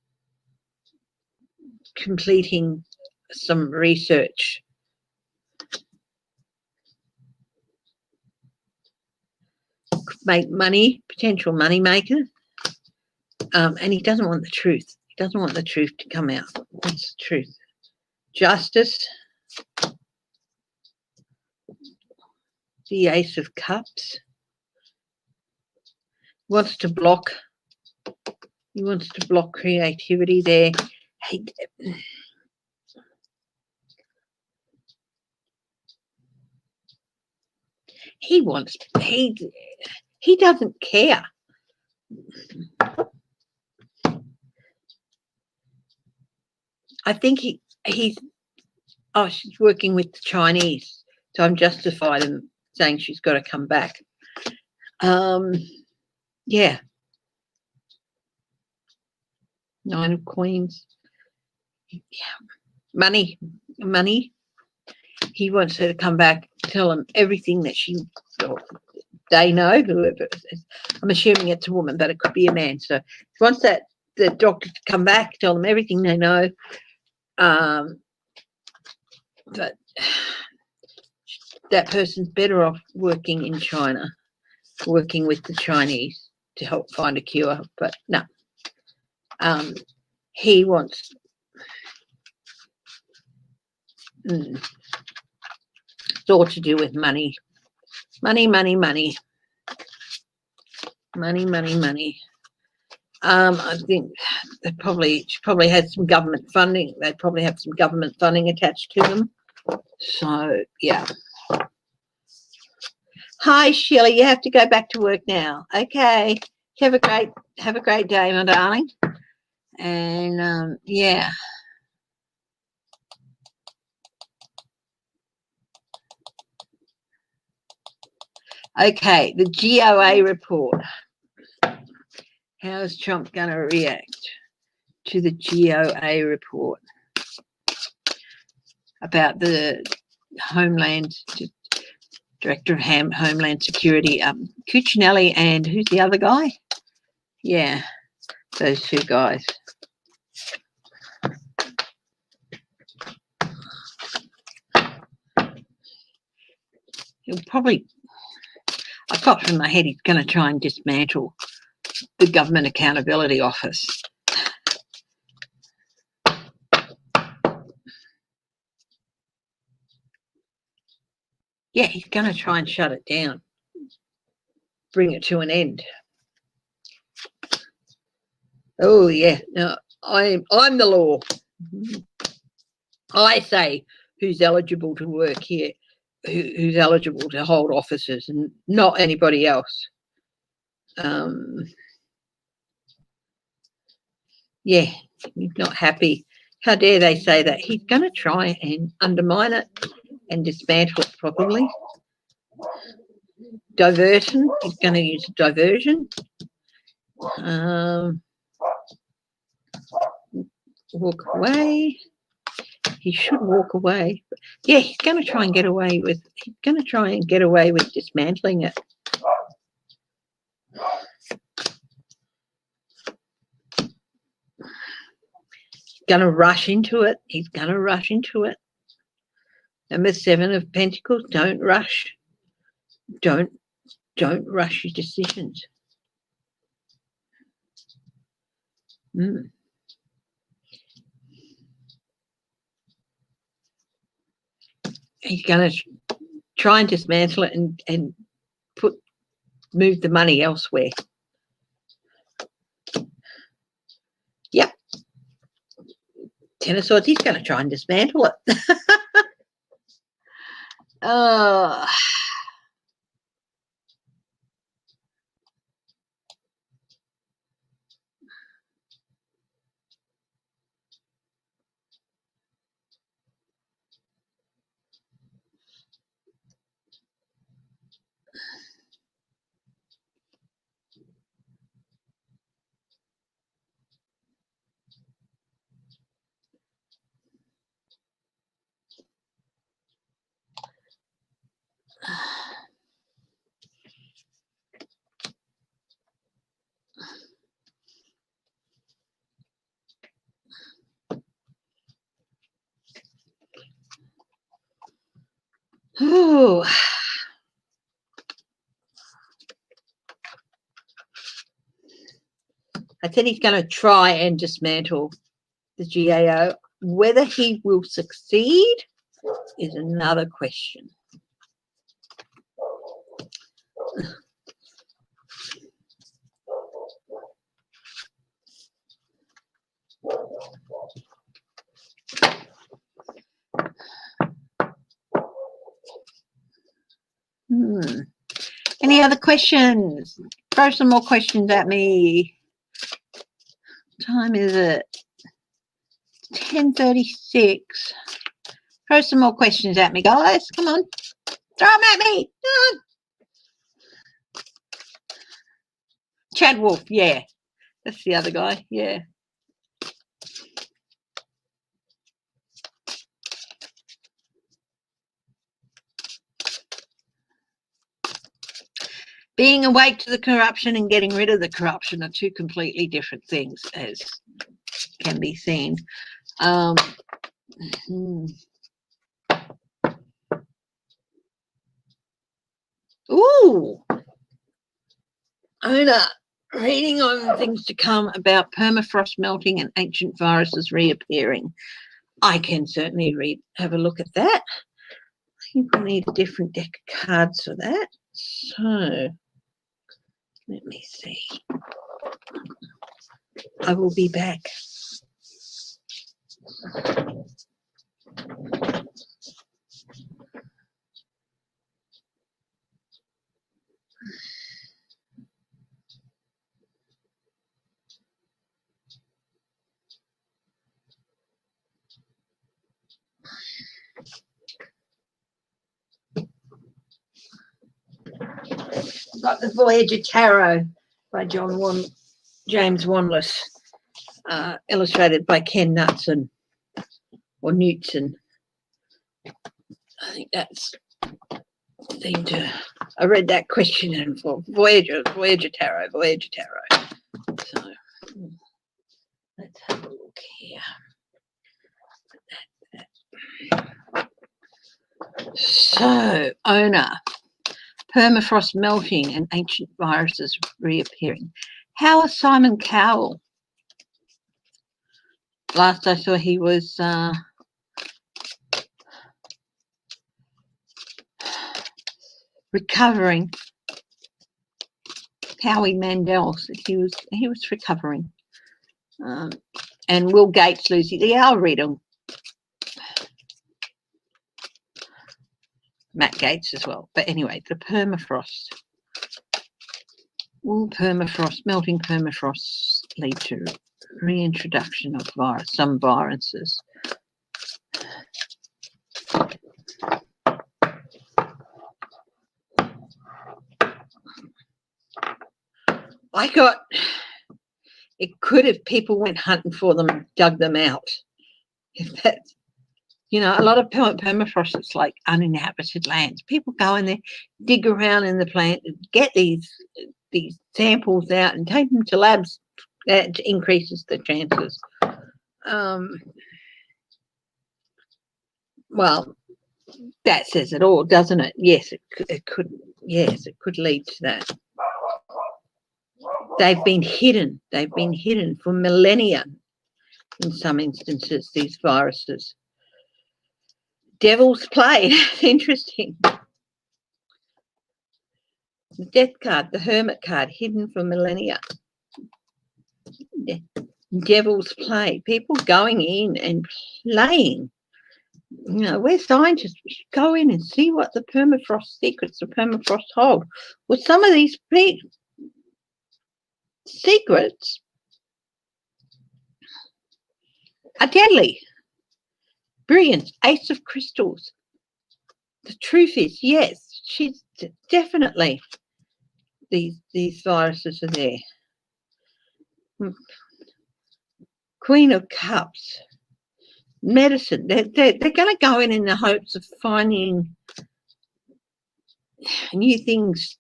completing some research. Make money, potential money maker, and he doesn't want the truth. He doesn't want the truth to come out. That's the truth. Justice, the Ace of Cups. Wants to block. He wants to block creativity there. He doesn't care. I think he's she's working with the Chinese, so I'm justified in saying she's got to come back. Yeah. 9 of Queens. Yeah. Money. He wants her to come back, tell him everything that they know. Whoever, I'm assuming it's a woman, but it could be a man. So he wants the doctor to come back, tell them everything they know. But that person's better off working in China, working with the Chinese to help find a cure. But no, he wants. It's all to do with money. Money. I think she probably has some government funding. They probably have some government funding attached to them. So yeah. Hi Shelley, you have to go back to work now. Okay. Have a great day, my darling. And yeah. Okay, the GOA report. How is Trump going to react to the GOA report about the Director of Homeland Security, Cuccinelli, and who's the other guy? Yeah, those two guys. He'll probably, I've got in my head, he's going to try and dismantle the Government Accountability Office. Yeah, he's going to try and shut it down, bring it to an end. Oh yeah, no, I'm the law. I say who's eligible to work here, who's eligible to hold offices, and not anybody else. Yeah, he's not happy. How dare they say that? He's going to try and undermine it and dismantle it properly. Diversion, he's going to use diversion. Walk away. He should walk away. Yeah, he's going to try and get away with. He's going to try and get away with dismantling it. He's going to rush into it. He's going to rush into it. Number 7 of Pentacles. Don't rush. Don't rush your decisions. He's going to try and dismantle it and move the money elsewhere. Yep. 10 of Swords, he's going to try and dismantle it. Oh. Oh, I said he's going to try and dismantle the GAO. Whether he will succeed is another question. Any other questions? Throw some more questions at me. What time is it? 10:36. Throw some more questions at me, guys. Come on. Throw them at me. Come on. Chad Wolf, yeah. That's the other guy, yeah. Being awake to the corruption and getting rid of the corruption are two completely different things, as can be seen. Ooh, Ona, reading on things to come about permafrost melting and ancient viruses reappearing. I can certainly have a look at that. I think we need a different deck of cards for that. So, let me see. I will be back. Got the Voyager Tarot by James Wanless, illustrated by Ken Knutson or Knutson. I think that's seemed to. I read that question and for Voyager Tarot. So let's have a look here. So, owner. Permafrost melting and ancient viruses reappearing. How is Simon Cowell? Last I saw he was recovering. Howie Mandel said he was recovering. And Will Gates losing. Yeah, I'll read them. Matt Gates as well. But anyway, the permafrost. Will melting permafrost lead to reintroduction of some viruses? It could if people went hunting for them and dug them out. If that's, a lot of permafrost, it's like uninhabited lands. People go in there, dig around in the plant, get these samples out and take them to labs. That increases the chances. Well, that says it all, doesn't it? Yes, it could. Yes, it could lead to that. They've been hidden for millennia in some instances, these viruses. Devil's play. That's interesting. The death card, the hermit card, hidden for millennia. Devil's play. People going in and playing. We're scientists. We should go in and see what the permafrost secrets of permafrost hold. Well, some of these secrets are deadly. Brilliant. Ace of crystals. The truth is, yes, she's definitely these viruses are there. Queen of Cups. Medicine. They're going to go in the hopes of finding new things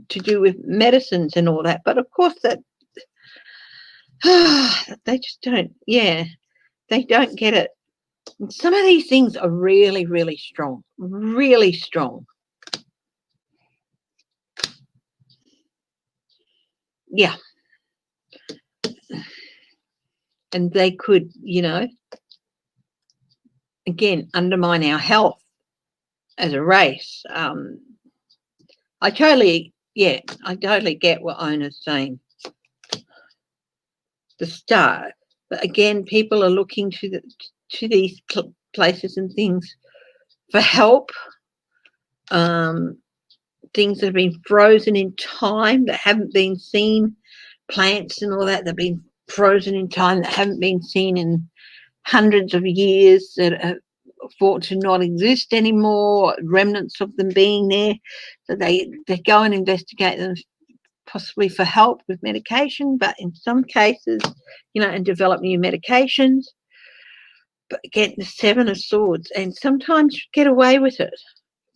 to do with medicines and all that. But of course that they just don't. Yeah, they don't get it. And some of these things are really, really strong, really strong. Yeah. And they could, you know, again, undermine our health as a race. I totally get what Ona's saying. The start, but again, people are looking to these places and things for help. Things that have been frozen in time that haven't been seen, plants and all that, they've been frozen in time that haven't been seen in hundreds of years, that are thought to not exist anymore, remnants of them being there. So they go and investigate them, possibly for help with medication, but in some cases, you know, and develop new medications. But again, the Seven of Swords, and sometimes get away with it.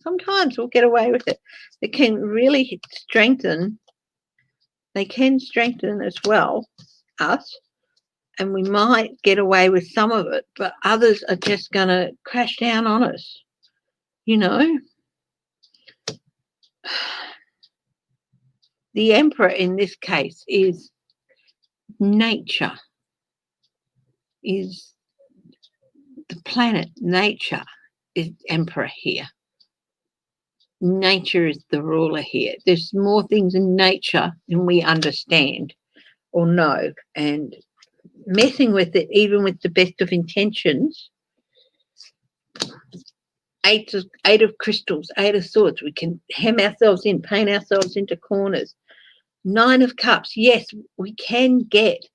Sometimes we'll get away with it. It can really strengthen. They can strengthen as well us, and we might get away with some of it, but others are just going to crash down on us, you know. The Emperor in this case is nature, is the planet. Nature is Emperor here. Nature is the ruler here. There's more things in nature than we understand or know, and messing with it, even with the best of intentions. Eight of crystals, Eight of swords. We can hem ourselves in, paint ourselves into corners. Nine of cups. Yes, we can get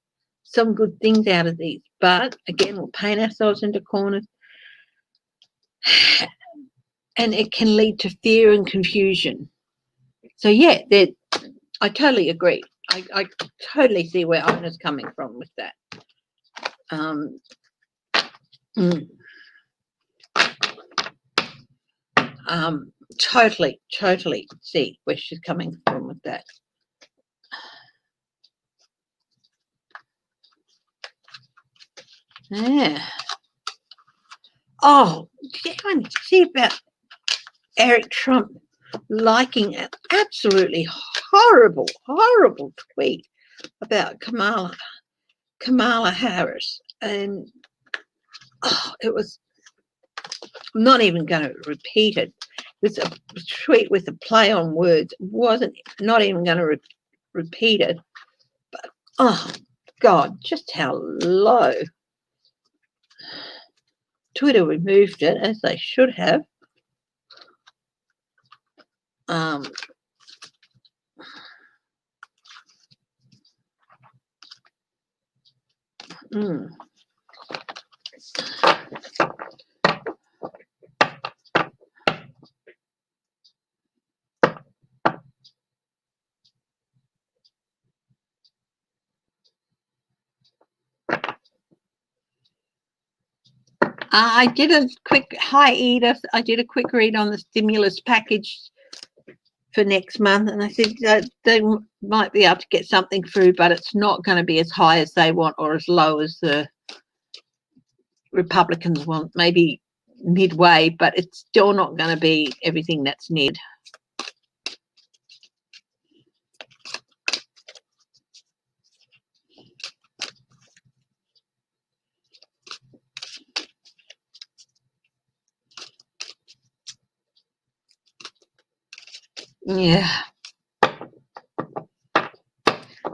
some good things out of these, but again, we'll paint ourselves into corners, and it can lead to fear and confusion. So yeah, I totally agree. I totally see where Ona's coming from with that. Totally see where she's coming from with that. Yeah. Oh, did anyone see about Eric Trump liking an absolutely horrible tweet about Kamala Harris? And it was, I'm not even going to repeat it. It was a tweet with a play on words. Not even going to repeat it. But oh God, just how low. Twitter removed it, as they should have. I did a quick, hi Edith, I did a quick read on the stimulus package for next month, and I said that they might be able to get something through, but it's not going to be as high as they want or as low as the Republicans want, maybe midway, but it's still not going to be everything that's needed. Yeah.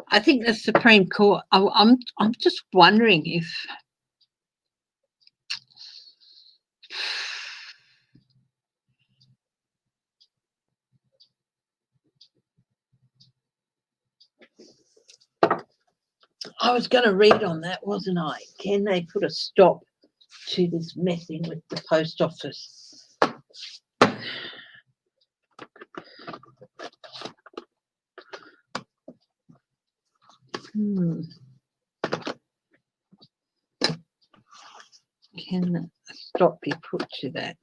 I think the Supreme Court, I'm just wondering if I was going to read on that, wasn't I? Can they put a stop to this messing with the post office? Can a stop be put to that?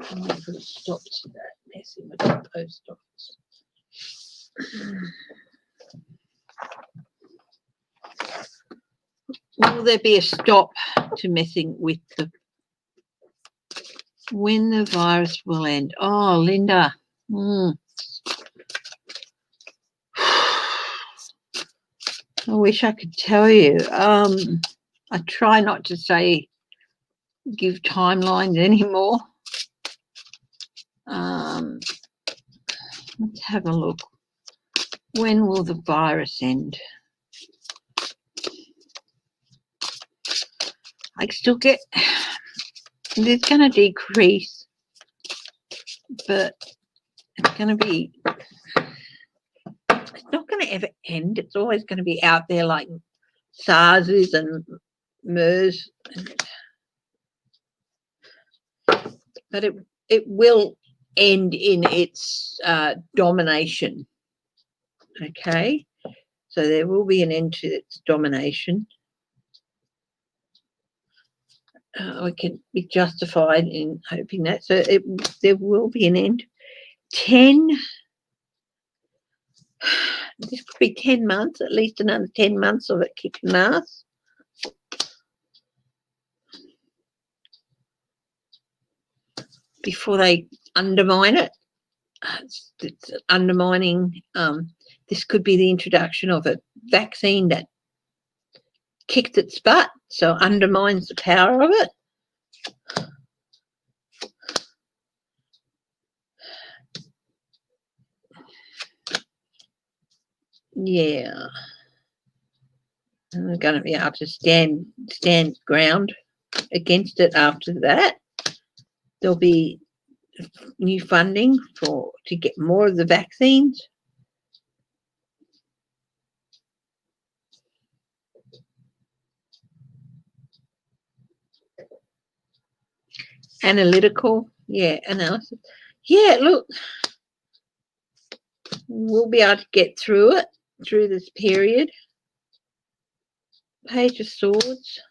Can they put a stop to that messing with the post office? Will there be a stop to messing with the When the virus will end. Oh, Linda. I wish I could tell you. I try not to give timelines anymore. Let's have a look. When will the virus end? I still get, it's going to decrease, but it's going to be, it's not going to ever end. It's always going to be out there like SARS and MERS. But it will end in its domination. Okay, so there will be an end to its domination. We can be justified in hoping that. So there will be an end. 10. This could be 10 months, at least another 10 months of it kicking ass. Before they undermine it. It's undermining. This could be the introduction of a vaccine that kicked its butt, so undermines the power of it. Yeah. And we're going to be able to stand ground against it after that. There'll be new funding to get more of the vaccines. Analytical, analysis. Yeah, look, we'll be able to get through it, through this period. Page of Swords.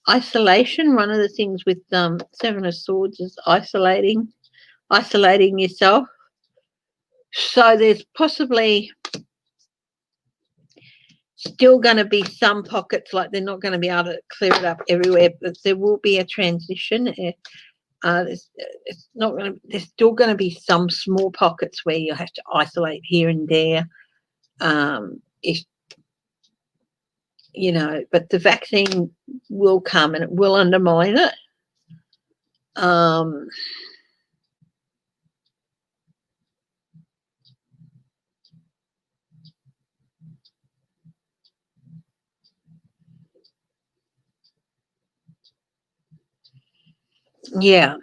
Isolation. One of the things with Seven of Swords is isolating yourself. So there's possibly still going to be some pockets, like they're not going to be able to clear it up everywhere, but there will be a transition. There's still going to be some small pockets where you have to isolate here and there. If but the vaccine will come and it will undermine it. Yeah.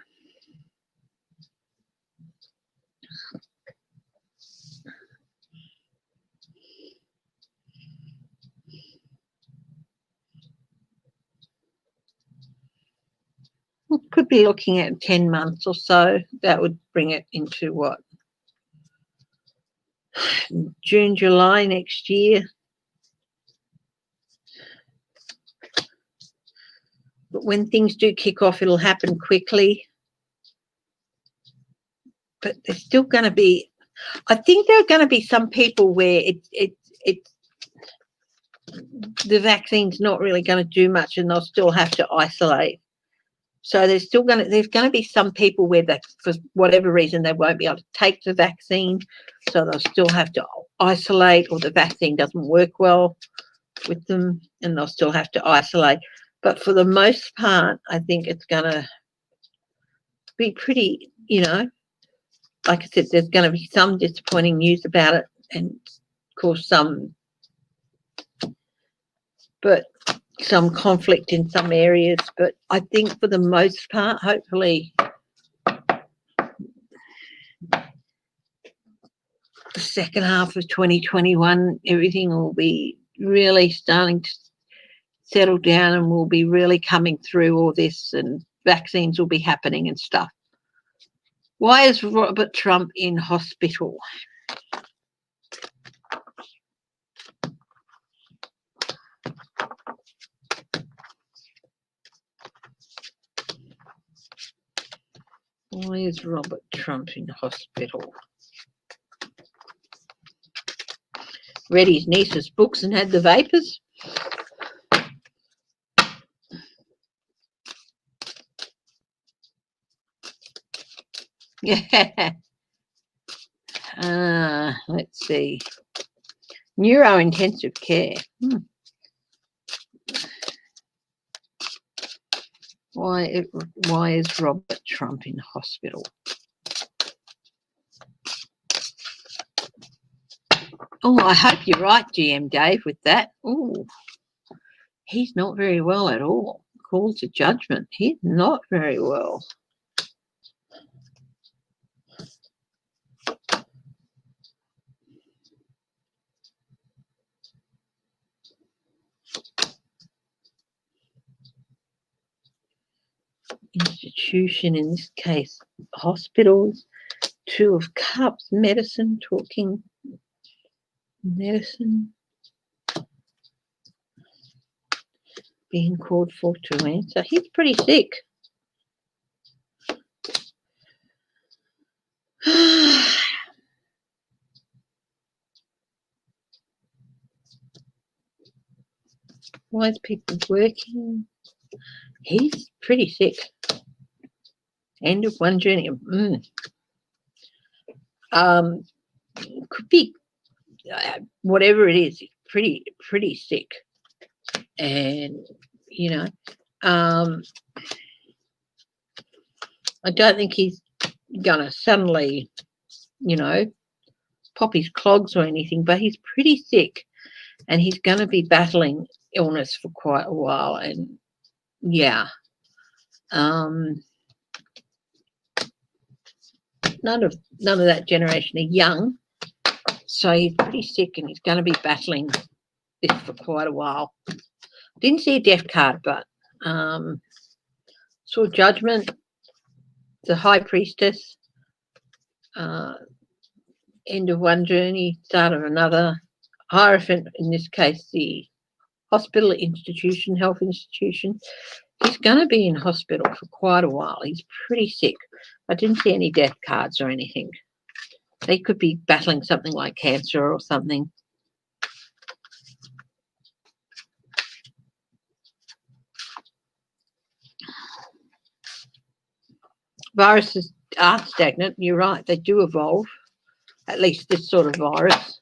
Could be looking at 10 months or so. That would bring it into what? June, July next year. But when things do kick off, it'll happen quickly. But there's still going to be, I think there are going to be some people where the vaccine's not really going to do much and they'll still have to isolate. So there's going to be some people where for whatever reason they won't be able to take the vaccine, so they'll still have to isolate, or the vaccine doesn't work well with them and they'll still have to isolate. But for the most part, I think it's going to be pretty, like I said, there's going to be some disappointing news about it, and of course some conflict in some areas. But I think for the most part, hopefully, the second half of 2021, everything will be really starting to settle down and we'll be really coming through all this and vaccines will be happening and stuff. Why is Robert Trump in hospital? Why is Robert Trump in hospital? Read his niece's books and had the vapors. Yeah. Let's see. Neuro-intensive care. Why is Robert Trump in hospital? Oh, I hope you're right, GM Dave, with that. Oh, he's not very well at all. Call to judgment. He's not very well. Institution, in this case, hospitals. Two of Cups, medicine, talking medicine. Being called for to answer. He's pretty sick. Why is people working? He's pretty sick. End of one journey. Could be whatever it is. He's pretty sick, and you know, I don't think he's gonna suddenly, pop his clogs or anything. But he's pretty sick, and he's going to be battling illness for quite a while. And yeah. None of that generation are young, so he's pretty sick and he's going to be battling this for quite a while. Didn't see a death card, but saw judgment, the high priestess, end of one journey, start of another. Hierophant, in this case, the hospital institution, health institution. He's going to be in hospital for quite a while. He's pretty sick. I didn't see any death cards or anything. They could be battling something like cancer or something. Viruses are stagnant. You're right. They do evolve. At least this sort of virus.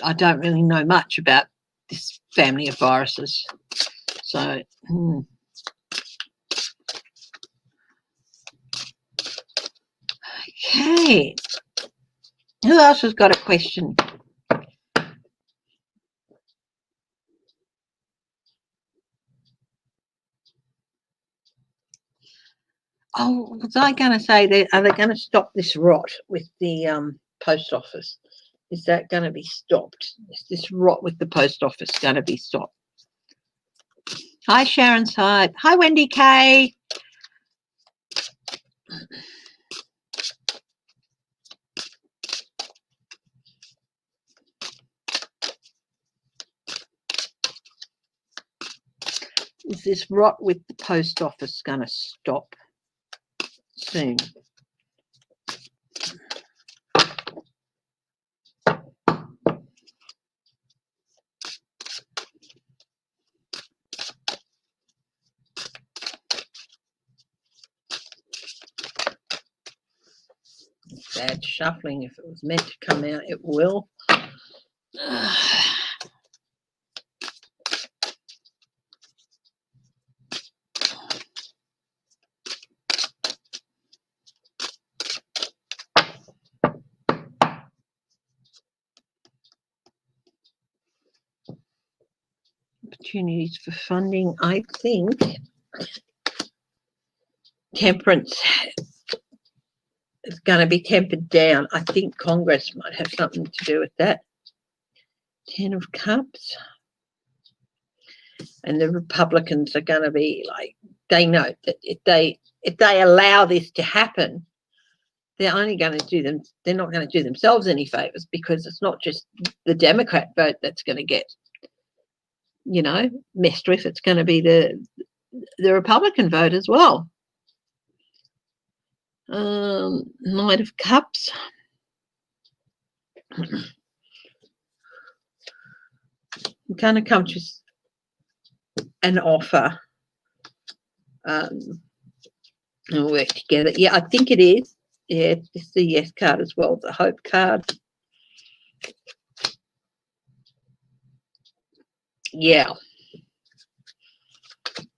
I don't really know much about this family of viruses. So, okay. Who else has got a question? Oh, was I going to say, are they going to stop this rot with the post office? Is that going to be stopped? Is this rot with the post office going to be stopped? Hi, Sharon Side. Hi, Wendy Kay. Is this rot with the post office going to stop soon? Bad shuffling. If it was meant to come out, it will. Opportunities for funding. I think temperance is going to be tempered down. I think Congress might have something to do with that. 10 of Cups. And the Republicans are going to be like, they know that if they allow this to happen, they're only going to do them. They're not going to do themselves any favors, because it's not just the Democrat vote that's going to get you know, messed with. It's going to be the Republican vote as well. Knight of Cups. I'm going to come to an offer. We'll work together. Yeah, I think it is. Yeah, it's the yes card as well, the hope card. Yeah,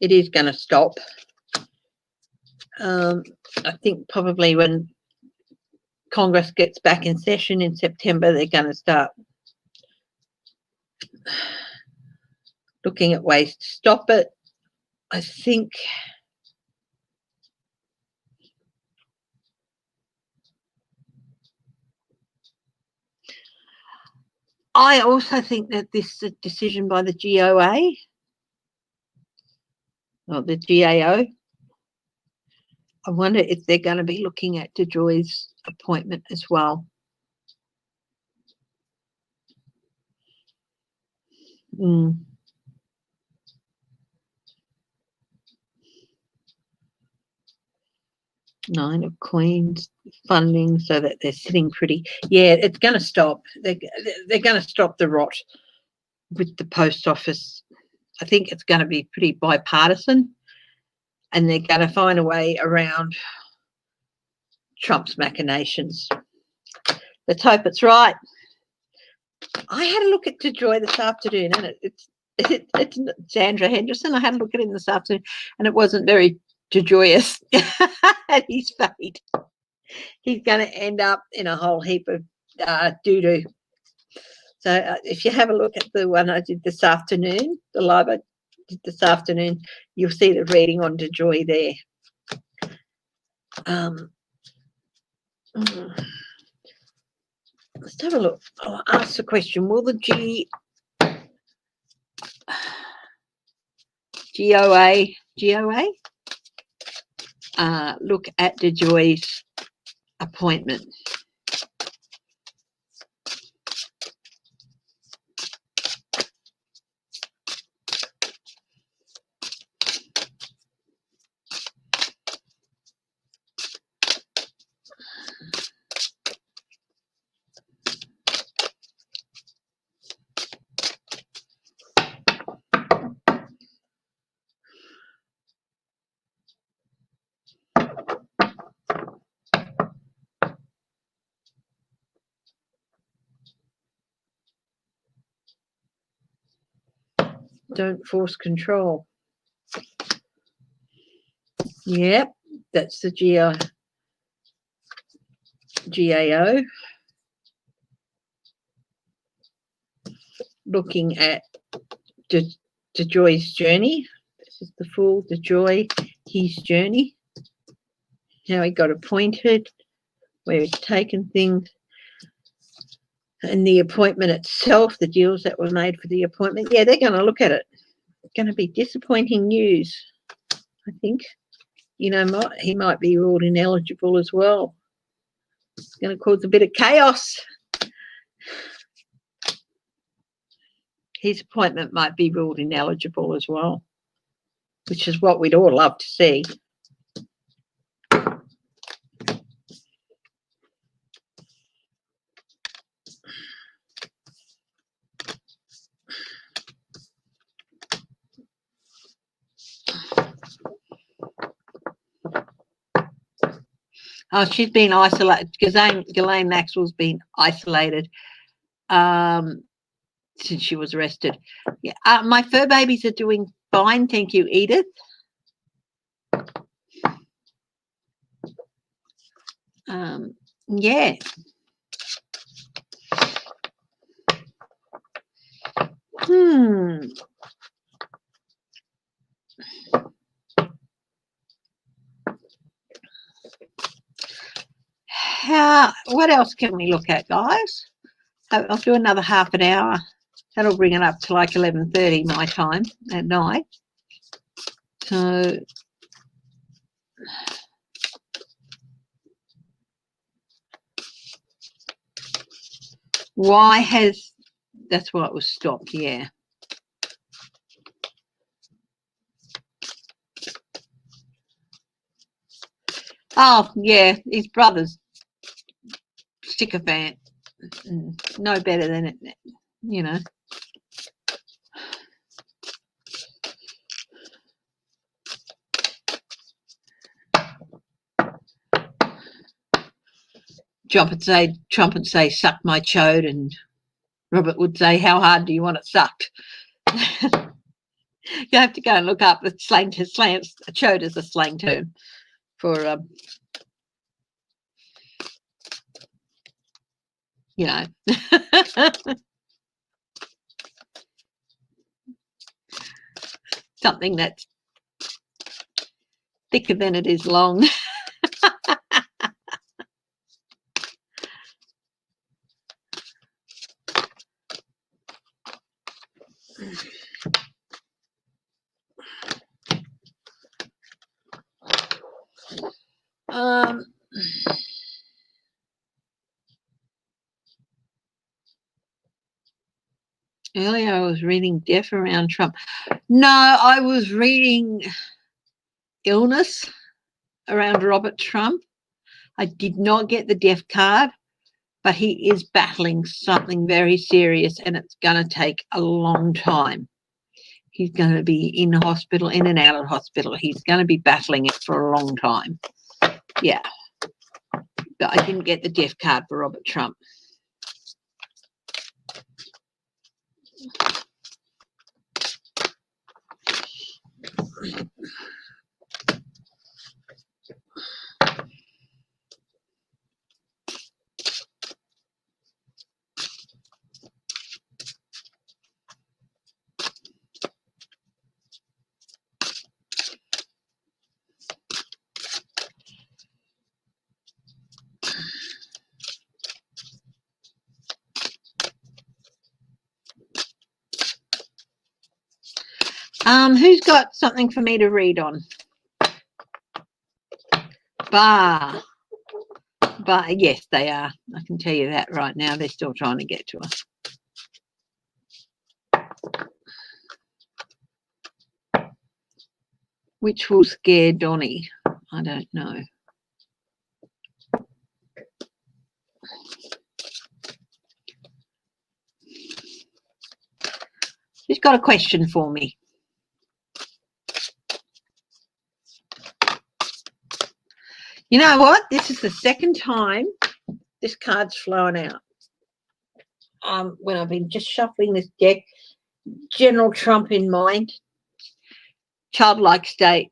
it is going to stop. I think probably when Congress gets back in session in September, they're going to start looking at ways to stop it. I think I also think that this is a decision by the GOA or the GAO. I wonder if they're going to be looking at DeJoy's appointment as well. Nine of Queens, funding, so that they're sitting pretty. Yeah, it's going to stop. They're going to stop the rot with the post office. I think it's going to be pretty bipartisan, and they're going to find a way around Trump's machinations. Let's hope it's right. I had a look at DeJoy this afternoon, and it's Sandra Henderson. I had a look at him this afternoon, and it wasn't very joyous at his fate. He's going to end up in a whole heap of doo-doo. So if you have a look at the one I did this afternoon, the live I did this afternoon, you'll see the reading on DeJoy there. Let's have a look. I'll ask the question, will the GOA look at DeJoy's appointment? Don't force control. Yep, that's the GAO. Looking at DeJoy's journey. This is the full DeJoy, his journey. How he got appointed, where he's taken things, and the appointment itself, the deals that were made for the appointment. Yeah, they're going to look at it. It's going to be disappointing news, I think. You know, he might be ruled ineligible as well. It's going to cause a bit of chaos. His appointment might be ruled ineligible as well, which is what we'd all love to see. Oh, she's been isolated. Ghislaine Maxwell's been isolated since she was arrested. Yeah, my fur babies are doing fine, thank you, Edith. Yeah. What else can we look at, guys? I'll do another half an hour. That'll bring it up to like 11:30 my time at night. So that's why it was stopped, yeah. Oh, yeah, his brother's sycophant. No better than it, you know. Trump would say, suck my chode, and Robert would say, how hard do you want it sucked? You have to go and look up the slang. Chode is a slang term for, you know, something that's thicker than it is long. Earlier I was reading Death Around Trump. No, I was reading Illness Around Robert Trump. I did not get the death card, but he is battling something very serious, and it's going to take a long time. He's going to be in hospital, in and out of hospital. He's going to be battling it for a long time. Yeah. But I didn't get the death card for Robert Trump. Who's got something for me to read on? Bar. Yes, they are. I can tell you that right now. They're still trying to get to us. Which will scare Donnie? I don't know. She's got a question for me. You know what? This is the second time this card's flown out. When I've been just shuffling this deck, General Trump in mind, childlike state.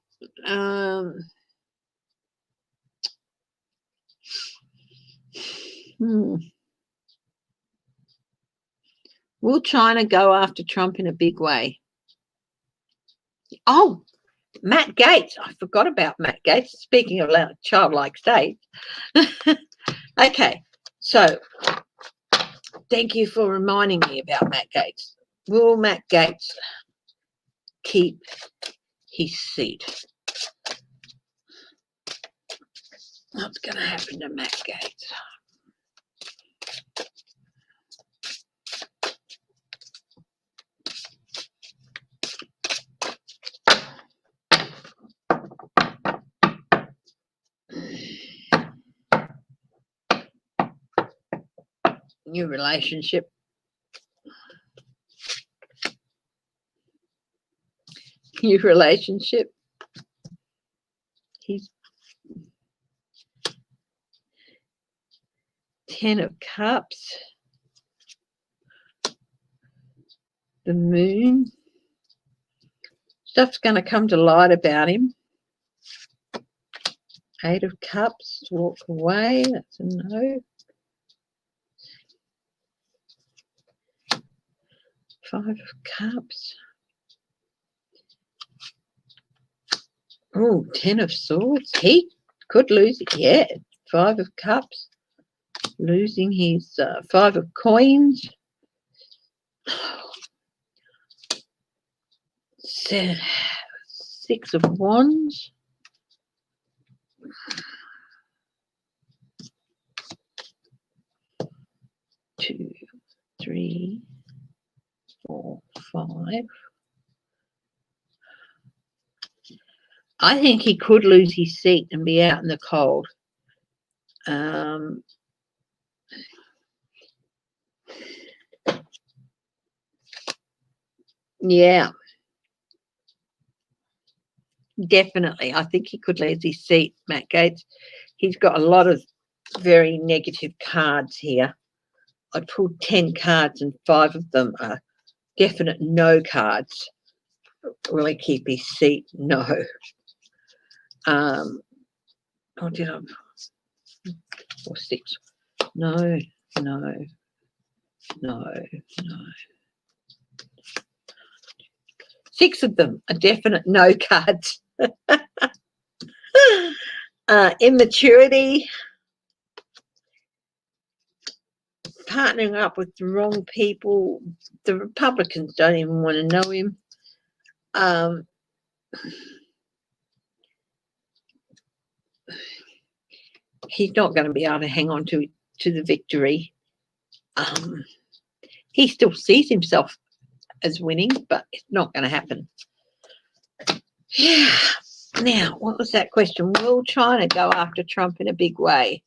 Will China go after Trump in a big way? Oh, Matt Gaetz. I forgot about Matt Gaetz. Speaking of childlike states. Okay, so thank you for reminding me about Matt Gaetz. Will Matt Gaetz keep his seat? What's going to happen to Matt Gaetz? New relationship. New relationship. He's 10 of Cups. The Moon. Stuff's going to come to light about him. 8 of Cups. Walk away. That's a no. 5 of Cups. Oh, 10 of Swords. He could lose it. Yeah. 5 of Cups. Losing his 5 of Coins. 6 of Wands. 2, 3, 4, 5. I think he could lose his seat and be out in the cold. Yeah, definitely. I think he could lose his seat, Matt Gates. He's got a lot of very negative cards here. I pulled 10 cards and 5 of them are definite no cards. Will he keep his seat? No. Oh, did I? Or 6? No, no, no, no. 6 of them are definite no cards. Immaturity, partnering up with the wrong people. The Republicans don't even want to know him. He's not going to be able to hang on to the victory. He still sees himself as winning, but it's not going to happen. Yeah. Now, what was that question? Will China go after Trump in a big way?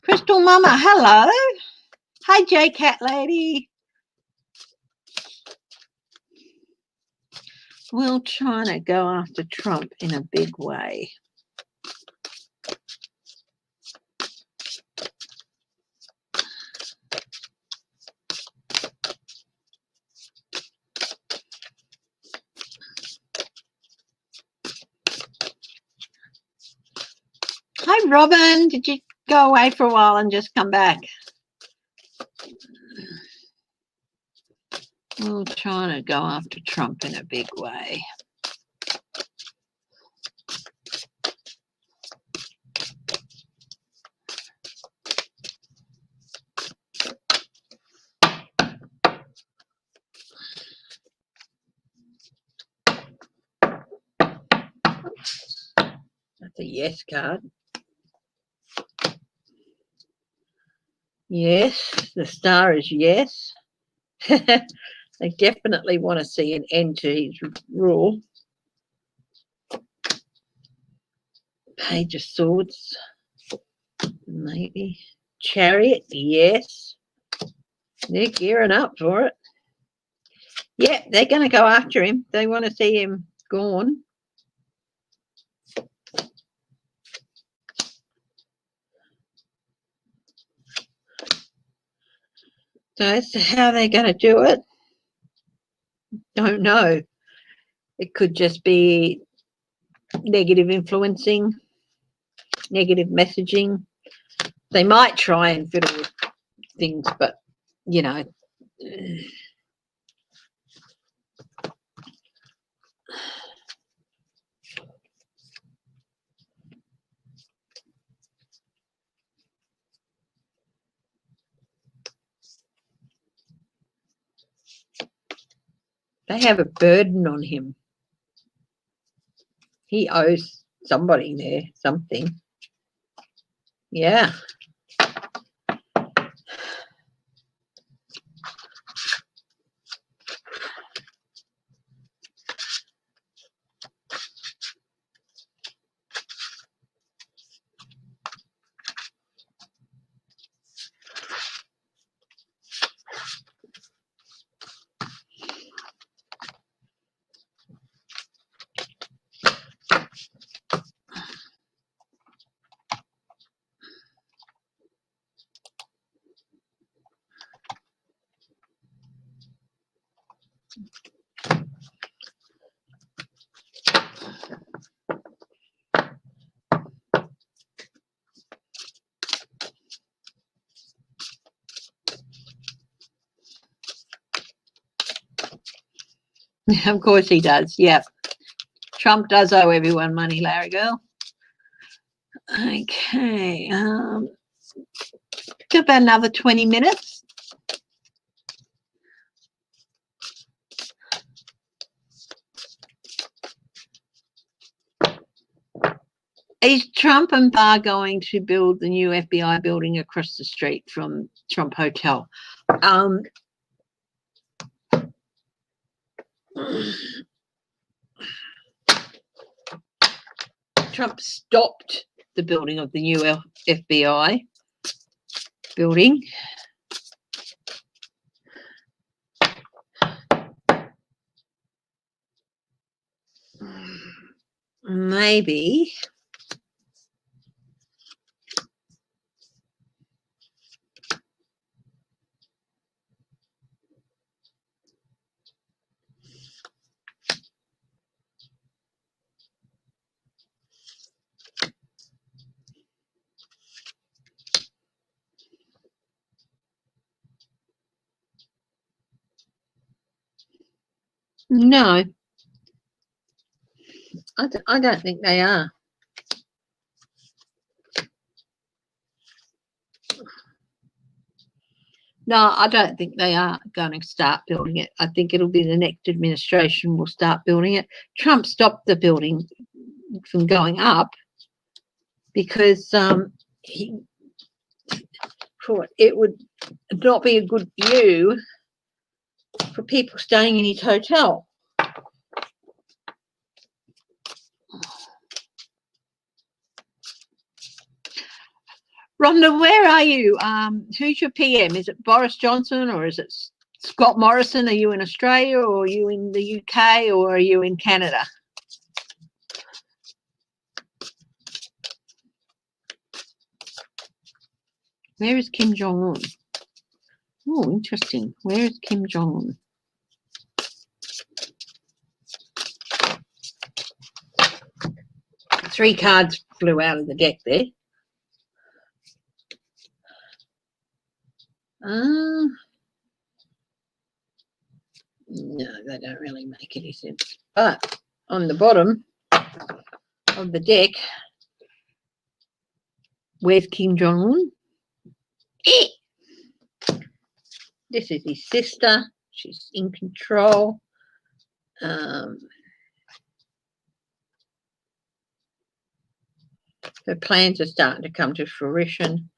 Crystal Mama, hello. Hi, J Cat Lady. Will China go after Trump in a big way? Hi, Robin. Did you go away for a while and just come back? Will China go after Trump in a big way? That's a yes card. Yes, the star is yes. They definitely want to see an end to his rule. Page of Swords, maybe. Chariot, yes. They're gearing up for it. Yeah, they're going to go after him. They want to see him gone. So as to how they're going to do it, don't know. It could just be negative influencing, negative messaging. They might try and fiddle with things, but, you know, they have a burden on him. He owes somebody there something. Yeah. Of course he does. Yep. Trump does owe everyone money, Larry girl. Okay. Got about another 20 minutes. Is Trump and Barr going to build the new FBI building across the street from Trump Hotel? Trump stopped the building of the new FBI building. Maybe. No, I don't think they are. No, I don't think they are going to start building it. I think it'll be the next administration will start building it. Trump stopped the building from going up because he thought it would not be a good view for people staying in his hotel. Rhonda, where are you? Who's your PM? Is it Boris Johnson or is it Scott Morrison? Are you in Australia or are you in the UK or are you in Canada? Where is Kim Jong-un? Oh, interesting. Where is Kim Jong-un? Three cards flew out of the deck there. No, they don't really make any sense. But on the bottom of the deck, where's Kim Jong-un? This is his sister. She's in control. Her plans are starting to come to fruition,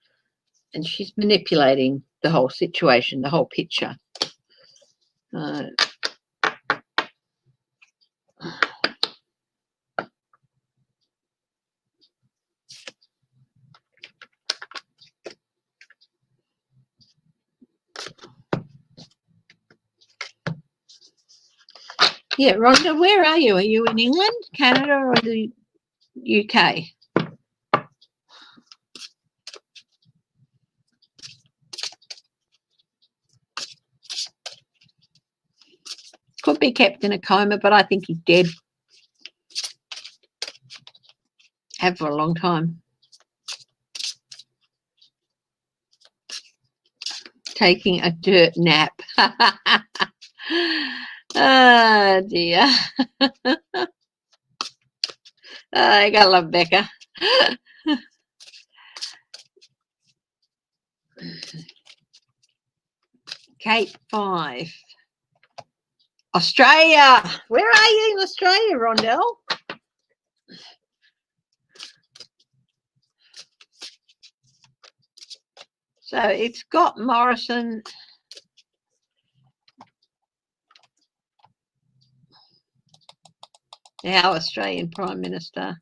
and she's manipulating the whole situation, the whole picture. Yeah, Rhonda, where are you? Are you in England, Canada, or the UK? Could be kept in a coma, but I think he's dead. Have for a long time. Taking a dirt nap. Oh dear. I gotta love Becca. Kate 5. Australia. Where are you in Australia, Rondell? So it's Scott Morrison. Our Australian Prime Minister.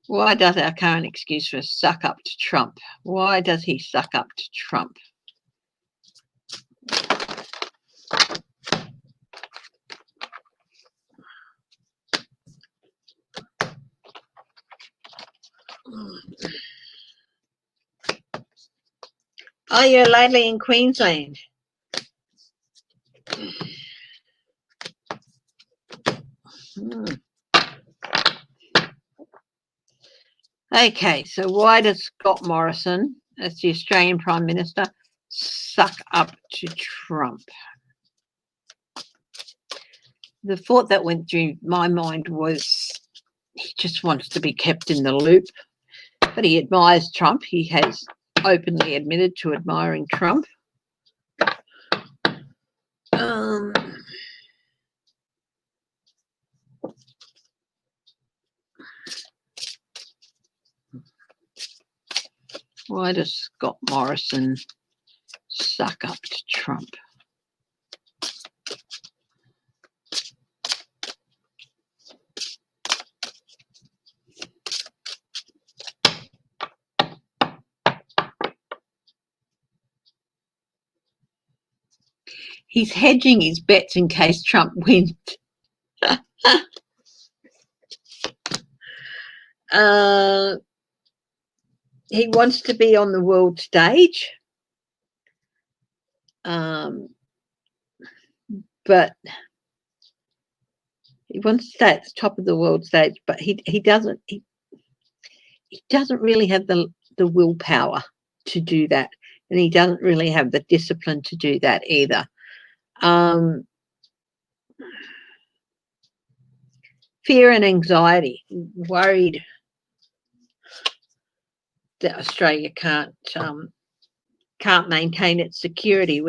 Why does our current excuse for suck up to Trump? Why does he suck up to Trump? Oh, you're lately in Queensland. Okay, so why does Scott Morrison, as the Australian Prime Minister, suck up to Trump? the thought that went through my mind was he just wants to be kept in the loop, but he admires Trump. He has openly admitted to admiring Trump. Why does Scott Morrison suck up to Trump? He's hedging his bets in case Trump wins. He wants to be on the world stage, but he wants to stay at the top of the world stage, but he doesn't really have the willpower to do that, and he doesn't really have the discipline to do that either. Fear and anxiety, worried that Australia can't maintain its security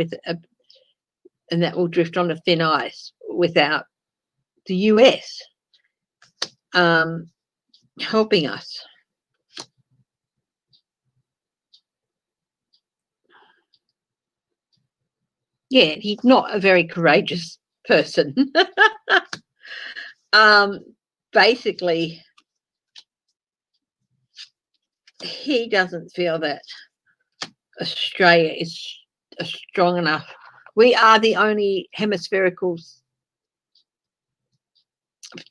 and that will drift onto thin ice without the US helping us. Yeah, he's not a very courageous person. Basically, he doesn't feel that Australia is strong enough. We are the only hemispherical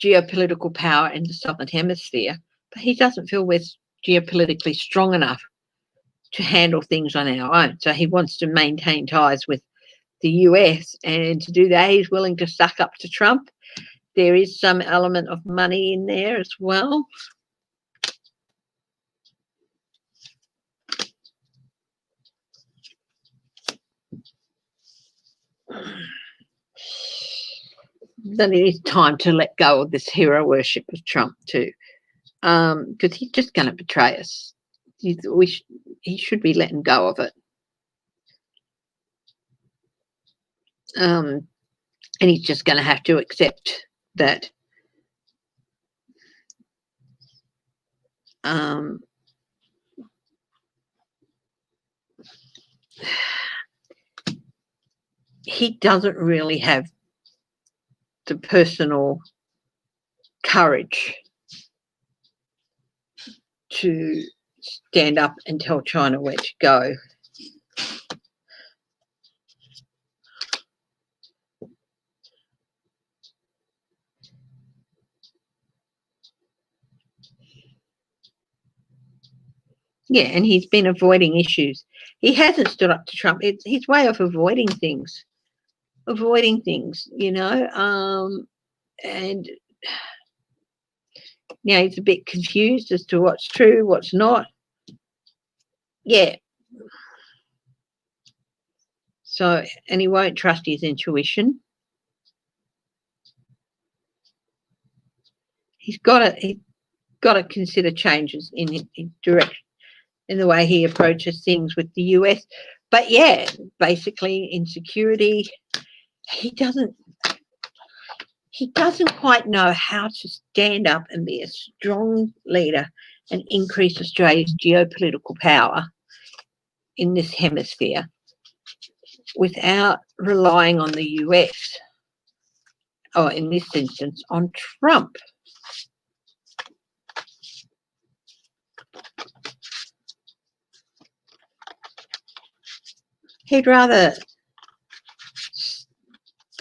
geopolitical power in the southern hemisphere, but he doesn't feel we're geopolitically strong enough to handle things on our own. So he wants to maintain ties with the US, and to do that, he's willing to suck up to Trump. There is some element of money in there as well. Then it is time to let go of this hero worship of Trump too, because he's just going to betray us. He should be letting go of it. And he's just going to have to accept that he doesn't really have the personal courage to stand up and tell China where to go. Yeah, and he's been avoiding issues. He hasn't stood up to Trump. It's his way of avoiding things, you know. And now he's a bit confused as to what's true, what's not. Yeah. So, and he won't trust his intuition. He's got to consider changes in direction, in the way he approaches things with the US. But yeah, basically insecurity. He doesn't quite know how to stand up and be a strong leader and increase Australia's geopolitical power in this hemisphere without relying on the US, or in this instance on Trump. He'd rather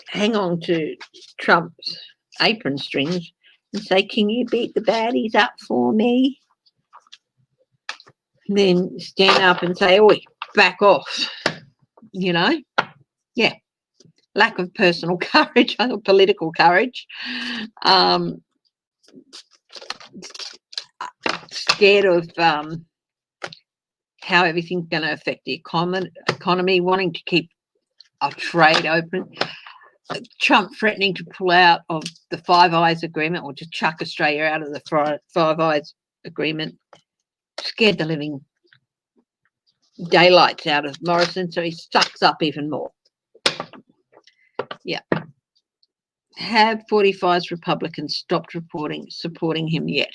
hang on to Trump's apron strings and say, can you beat the baddies up for me? Then stand up and say, oh, back off, you know? Yeah, lack of personal courage, political courage. Scared of how everything's going to affect the economy, wanting to keep our trade open. Trump threatening to pull out of the Five Eyes agreement, or to chuck Australia out of the Five Eyes agreement, scared the living daylights out of Morrison, so he sucks up even more. Yeah. Have 45's Republicans stopped supporting him yet?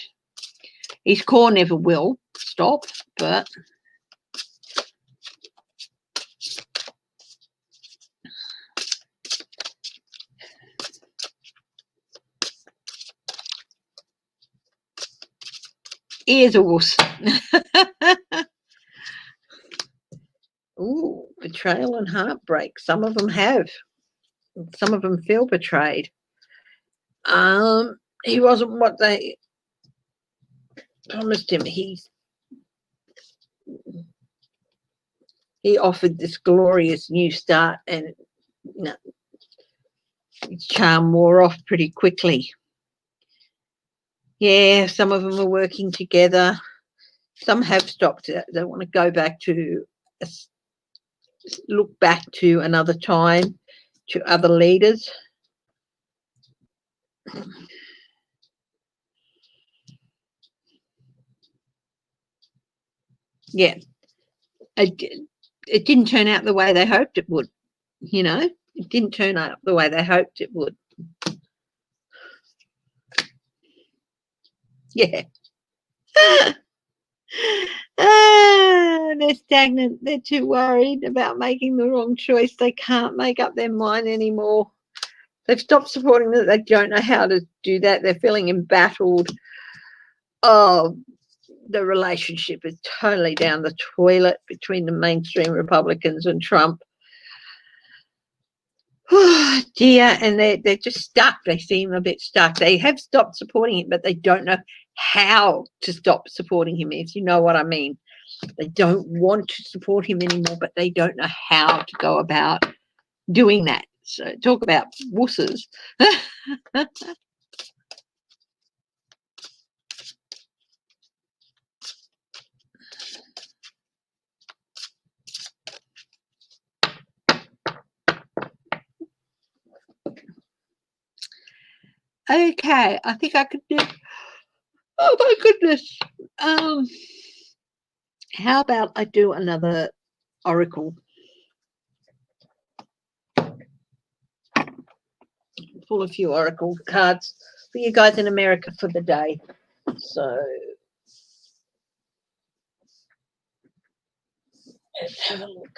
His core never will stop, but he is a wuss. Ooh, betrayal and heartbreak. Some of them have. Some of them feel betrayed. He wasn't what they promised him. He offered this glorious new start, and no, his charm wore off pretty quickly. Yeah, some of them are working together. Some have stopped it. They want to go back to, look back to another time, to other leaders. Yeah, it didn't turn out the way they hoped it would. You know, it didn't turn out the way they hoped it would. Yeah. They're stagnant. They're too worried about making the wrong choice. They can't make up their mind anymore. They've stopped supporting them. They don't know how to do that. They're feeling embattled. Oh, the relationship is totally down the toilet between the mainstream Republicans and Trump. Oh dear, and they're just stuck. They seem a bit stuck. They have stopped supporting him, but they don't know how to stop supporting him, if you know what I mean. They don't want to support him anymore, but they don't know how to go about doing that. So talk about wusses. Okay, I think I could do. Oh my goodness. How about I do another oracle? Pull a few oracle cards for you guys in America for the day. So let's have a look.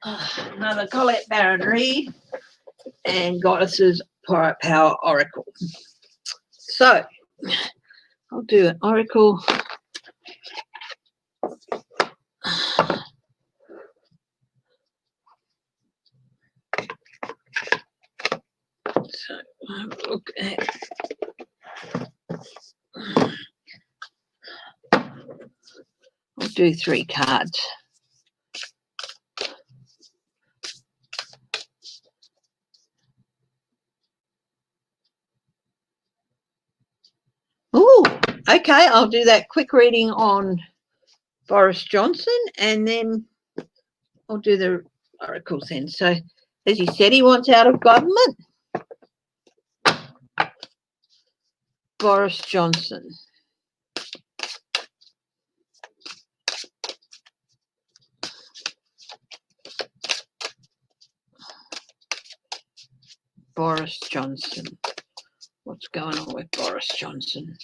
Another Colette Baron Reed and Goddesses Power Oracle. So I'll do an oracle. So look at. I'll do 3 cards. Oh, okay. I'll do that quick reading on Boris Johnson, and then I'll do the oracles then. So, as he said, he wants out of government. Boris Johnson. Boris Johnson. What's going on with Boris Johnson?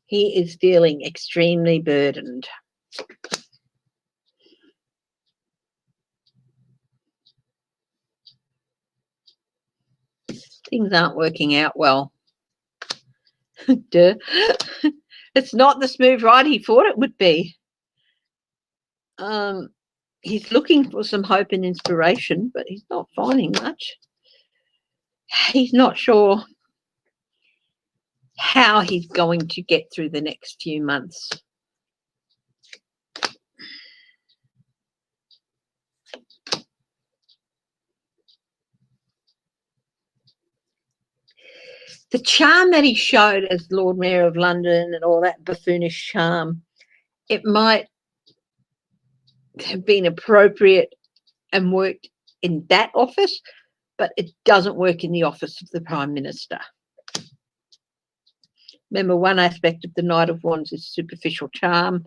He is feeling extremely burdened. Things aren't working out well. Duh. It's not the smooth ride he thought it would be. He's looking for some hope and inspiration, but he's not finding much. He's not sure how he's going to get through the next few months. the charm that he showed as Lord Mayor of London and all that buffoonish charm, it might have been appropriate and worked in that office, but it doesn't work in the office of the Prime Minister. Remember, one aspect of the Knight of Wands is superficial charm.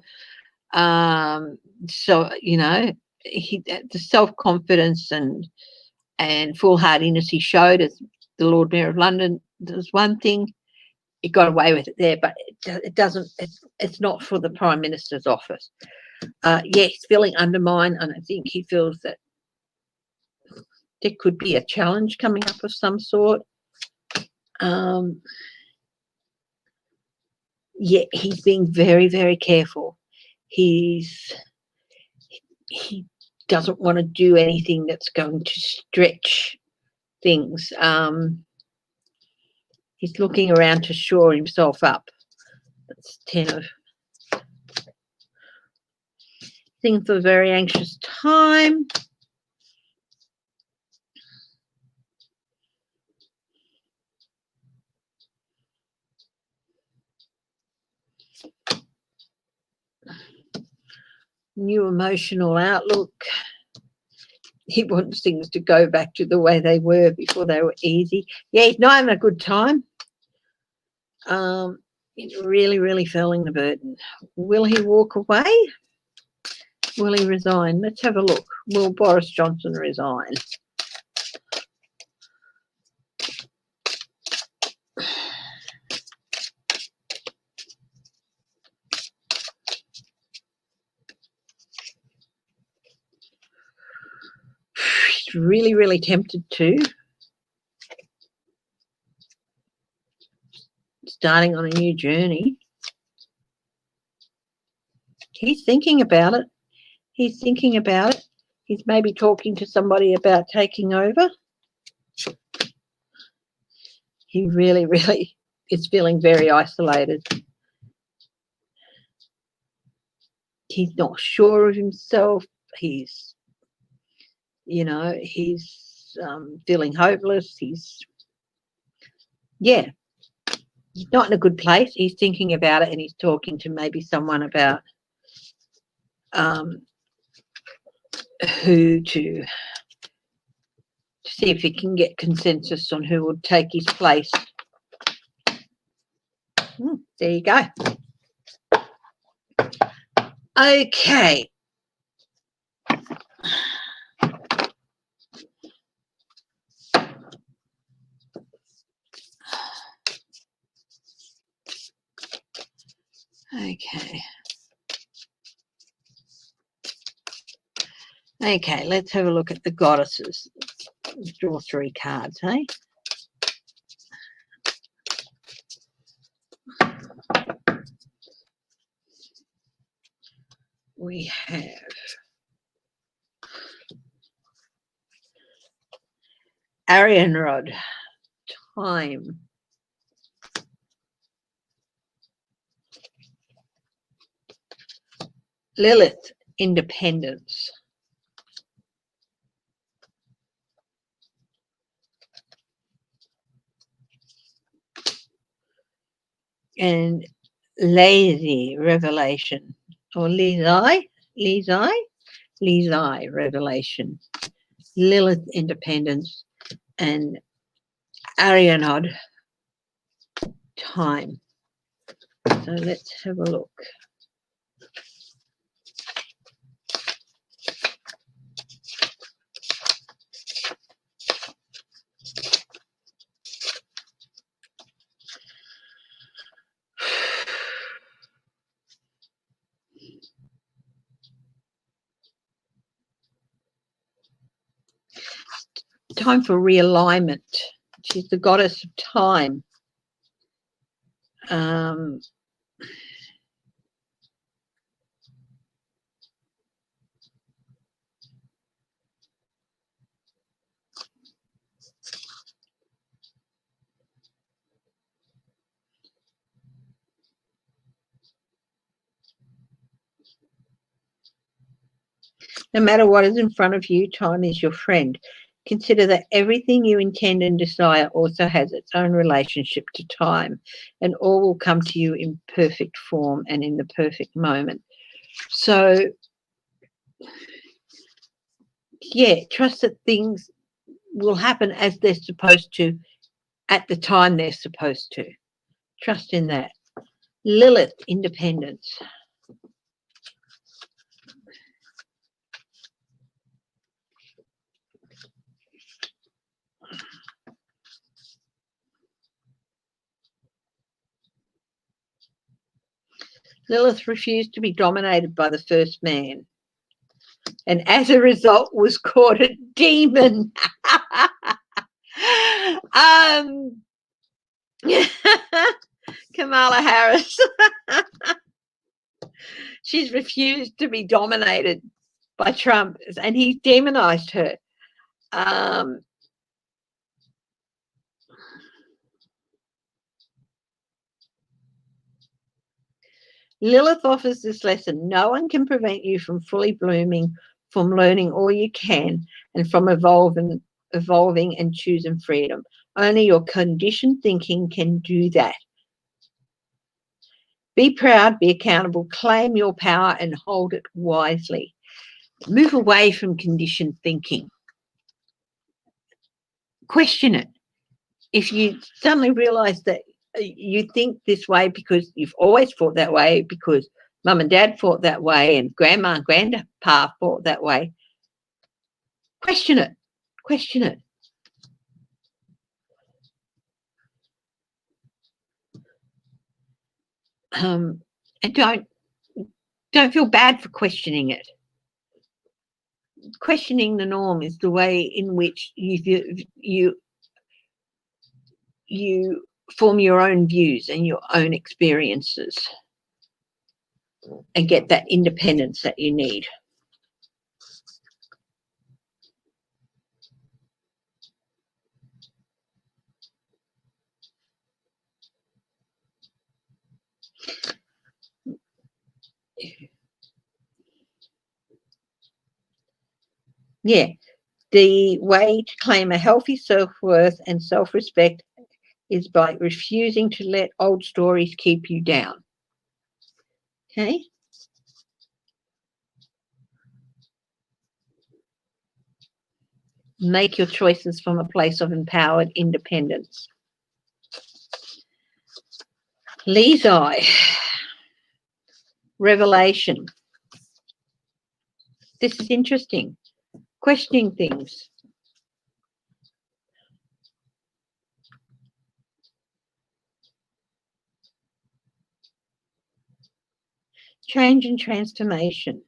So, you know, the self-confidence and foolhardiness he showed as the Lord Mayor of London, there's one thing, he got away with it there, but it doesn't, it's not for the Prime Minister's office. Yeah, he's feeling undermined, and I think he feels that there could be a challenge coming up of some sort. Yeah, he's being very, very careful. He doesn't want to do anything that's going to stretch things. He's looking around to shore himself up. That's 10 of things for a very anxious time. New emotional outlook. He wants things to go back to the way they were before they were easy. Yeah, he's not having a good time. He's really, really feeling the burden. Will he walk away? Will he resign? Let's have a look. Will Boris Johnson resign? He's really, really tempted to. Starting on a new journey. He's thinking about it. He's thinking about it. He's maybe talking to somebody about taking over. He really, really is feeling very isolated. He's not sure of himself. He's, you know, he's feeling hopeless. Yeah, he's not in a good place. He's thinking about it, and he's talking to maybe someone about who to see if he can get consensus on who will take his place. There you go. Okay. Okay, let's have a look at the goddesses. Let's draw 3 cards, hey? We have Arianrod, time. Lilith, independence. And lazy, revelation. Or Lizai, revelation. Lilith, independence. And Arianrod, time. So let's have a look. Time for realignment. She's the goddess of time. No matter what is in front of you, time is your friend. Consider that everything you intend and desire also has its own relationship to time, and all will come to you in perfect form and in the perfect moment. So, yeah, trust that things will happen as they're supposed to at the time they're supposed to. Trust in that. Lilith, independence. Lilith refused to be dominated by the first man, and as a result was caught a demon. Kamala Harris. She's refused to be dominated by Trump, and he demonized her. Lilith offers this lesson. No one can prevent you from fully blooming, from learning all you can, and from evolving and choosing freedom. Only your conditioned thinking can do that. Be proud, be accountable, claim your power, and hold it wisely. Move away from conditioned thinking. Question it. If you suddenly realize that you think this way because you've always thought that way, because mum and dad thought that way, and grandma and grandpa thought that way, question it. Question it. And don't feel bad for questioning it. Questioning the norm is the way in which you form your own views and your own experiences and get that independence that you need. Yeah, the way to claim a healthy self-worth and self-respect is by refusing to let old stories keep you down. Okay? Make your choices from a place of empowered independence. Lee's eye. Revelation. This is interesting. Questioning things. Change and transformation.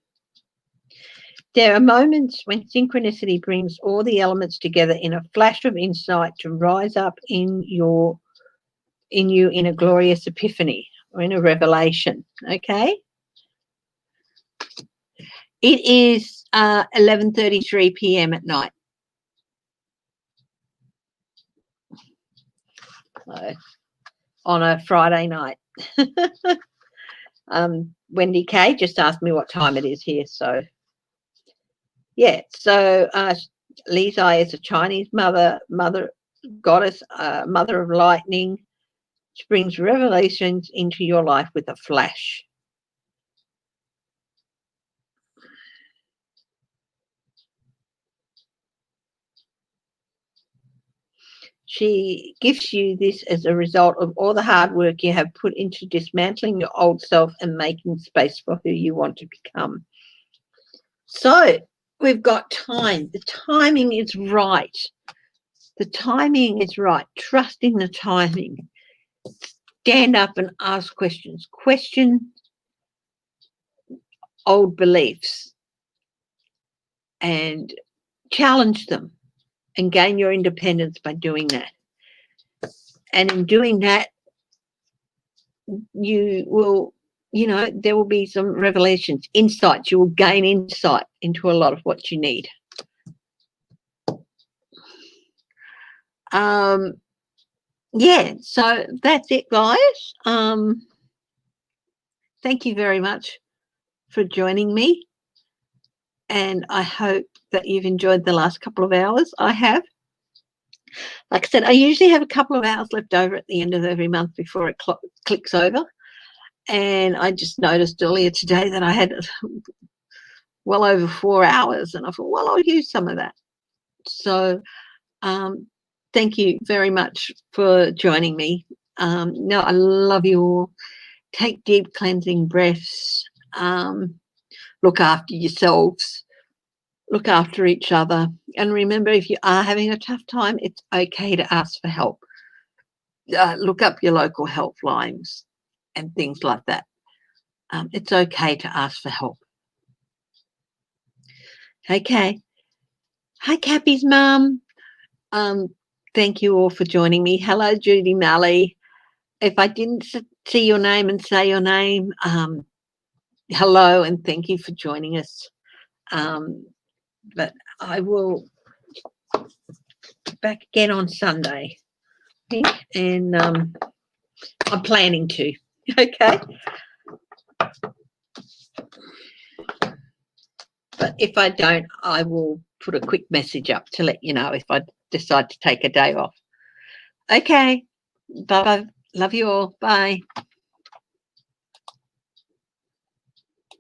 There are moments when synchronicity brings all the elements together in a flash of insight to rise up in you in a glorious epiphany or in a revelation. Okay? It is 11:33 p.m. at night. On a Friday night. Wendy K just asked me what time it is here. So, yeah. So, Lee's eye is a Chinese mother goddess, mother of lightning. She brings revelations into your life with a flash. She gives you this as a result of all the hard work you have put into dismantling your old self and making space for who you want to become. So we've got time. The timing is right. The timing is right. Trusting the timing. Stand up and ask questions. Question old beliefs and challenge them and gain your independence by doing that. And in doing that, you will, there will be some revelations, insights. You will gain insight into a lot of what you need. Yeah, so that's it, guys. Thank you very much for joining me. And I hope that you've enjoyed the last couple of hours. I have. Like I said, I usually have a couple of hours left over at the end of every month before it clicks over. And I just noticed earlier today that I had well over 4 hours, and I thought, well, I'll use some of that. So thank you very much for joining me. No, I love you all. Take deep cleansing breaths. Look after yourselves. Look after each other. And remember, if you are having a tough time, it's okay to ask for help. Look up your local helplines and things like that. It's okay to ask for help. Okay. Hi, Cappy's mum. Thank you all for joining me. Hello, Judy Malley. If I didn't see your name and say your name, hello and thank you for joining us. But I will be back again on Sunday, I think, and I'm planning to. Okay. But if I don't, I will put a quick message up to let you know if I decide to take a day off. Okay. Bye-bye. Love you all. Bye.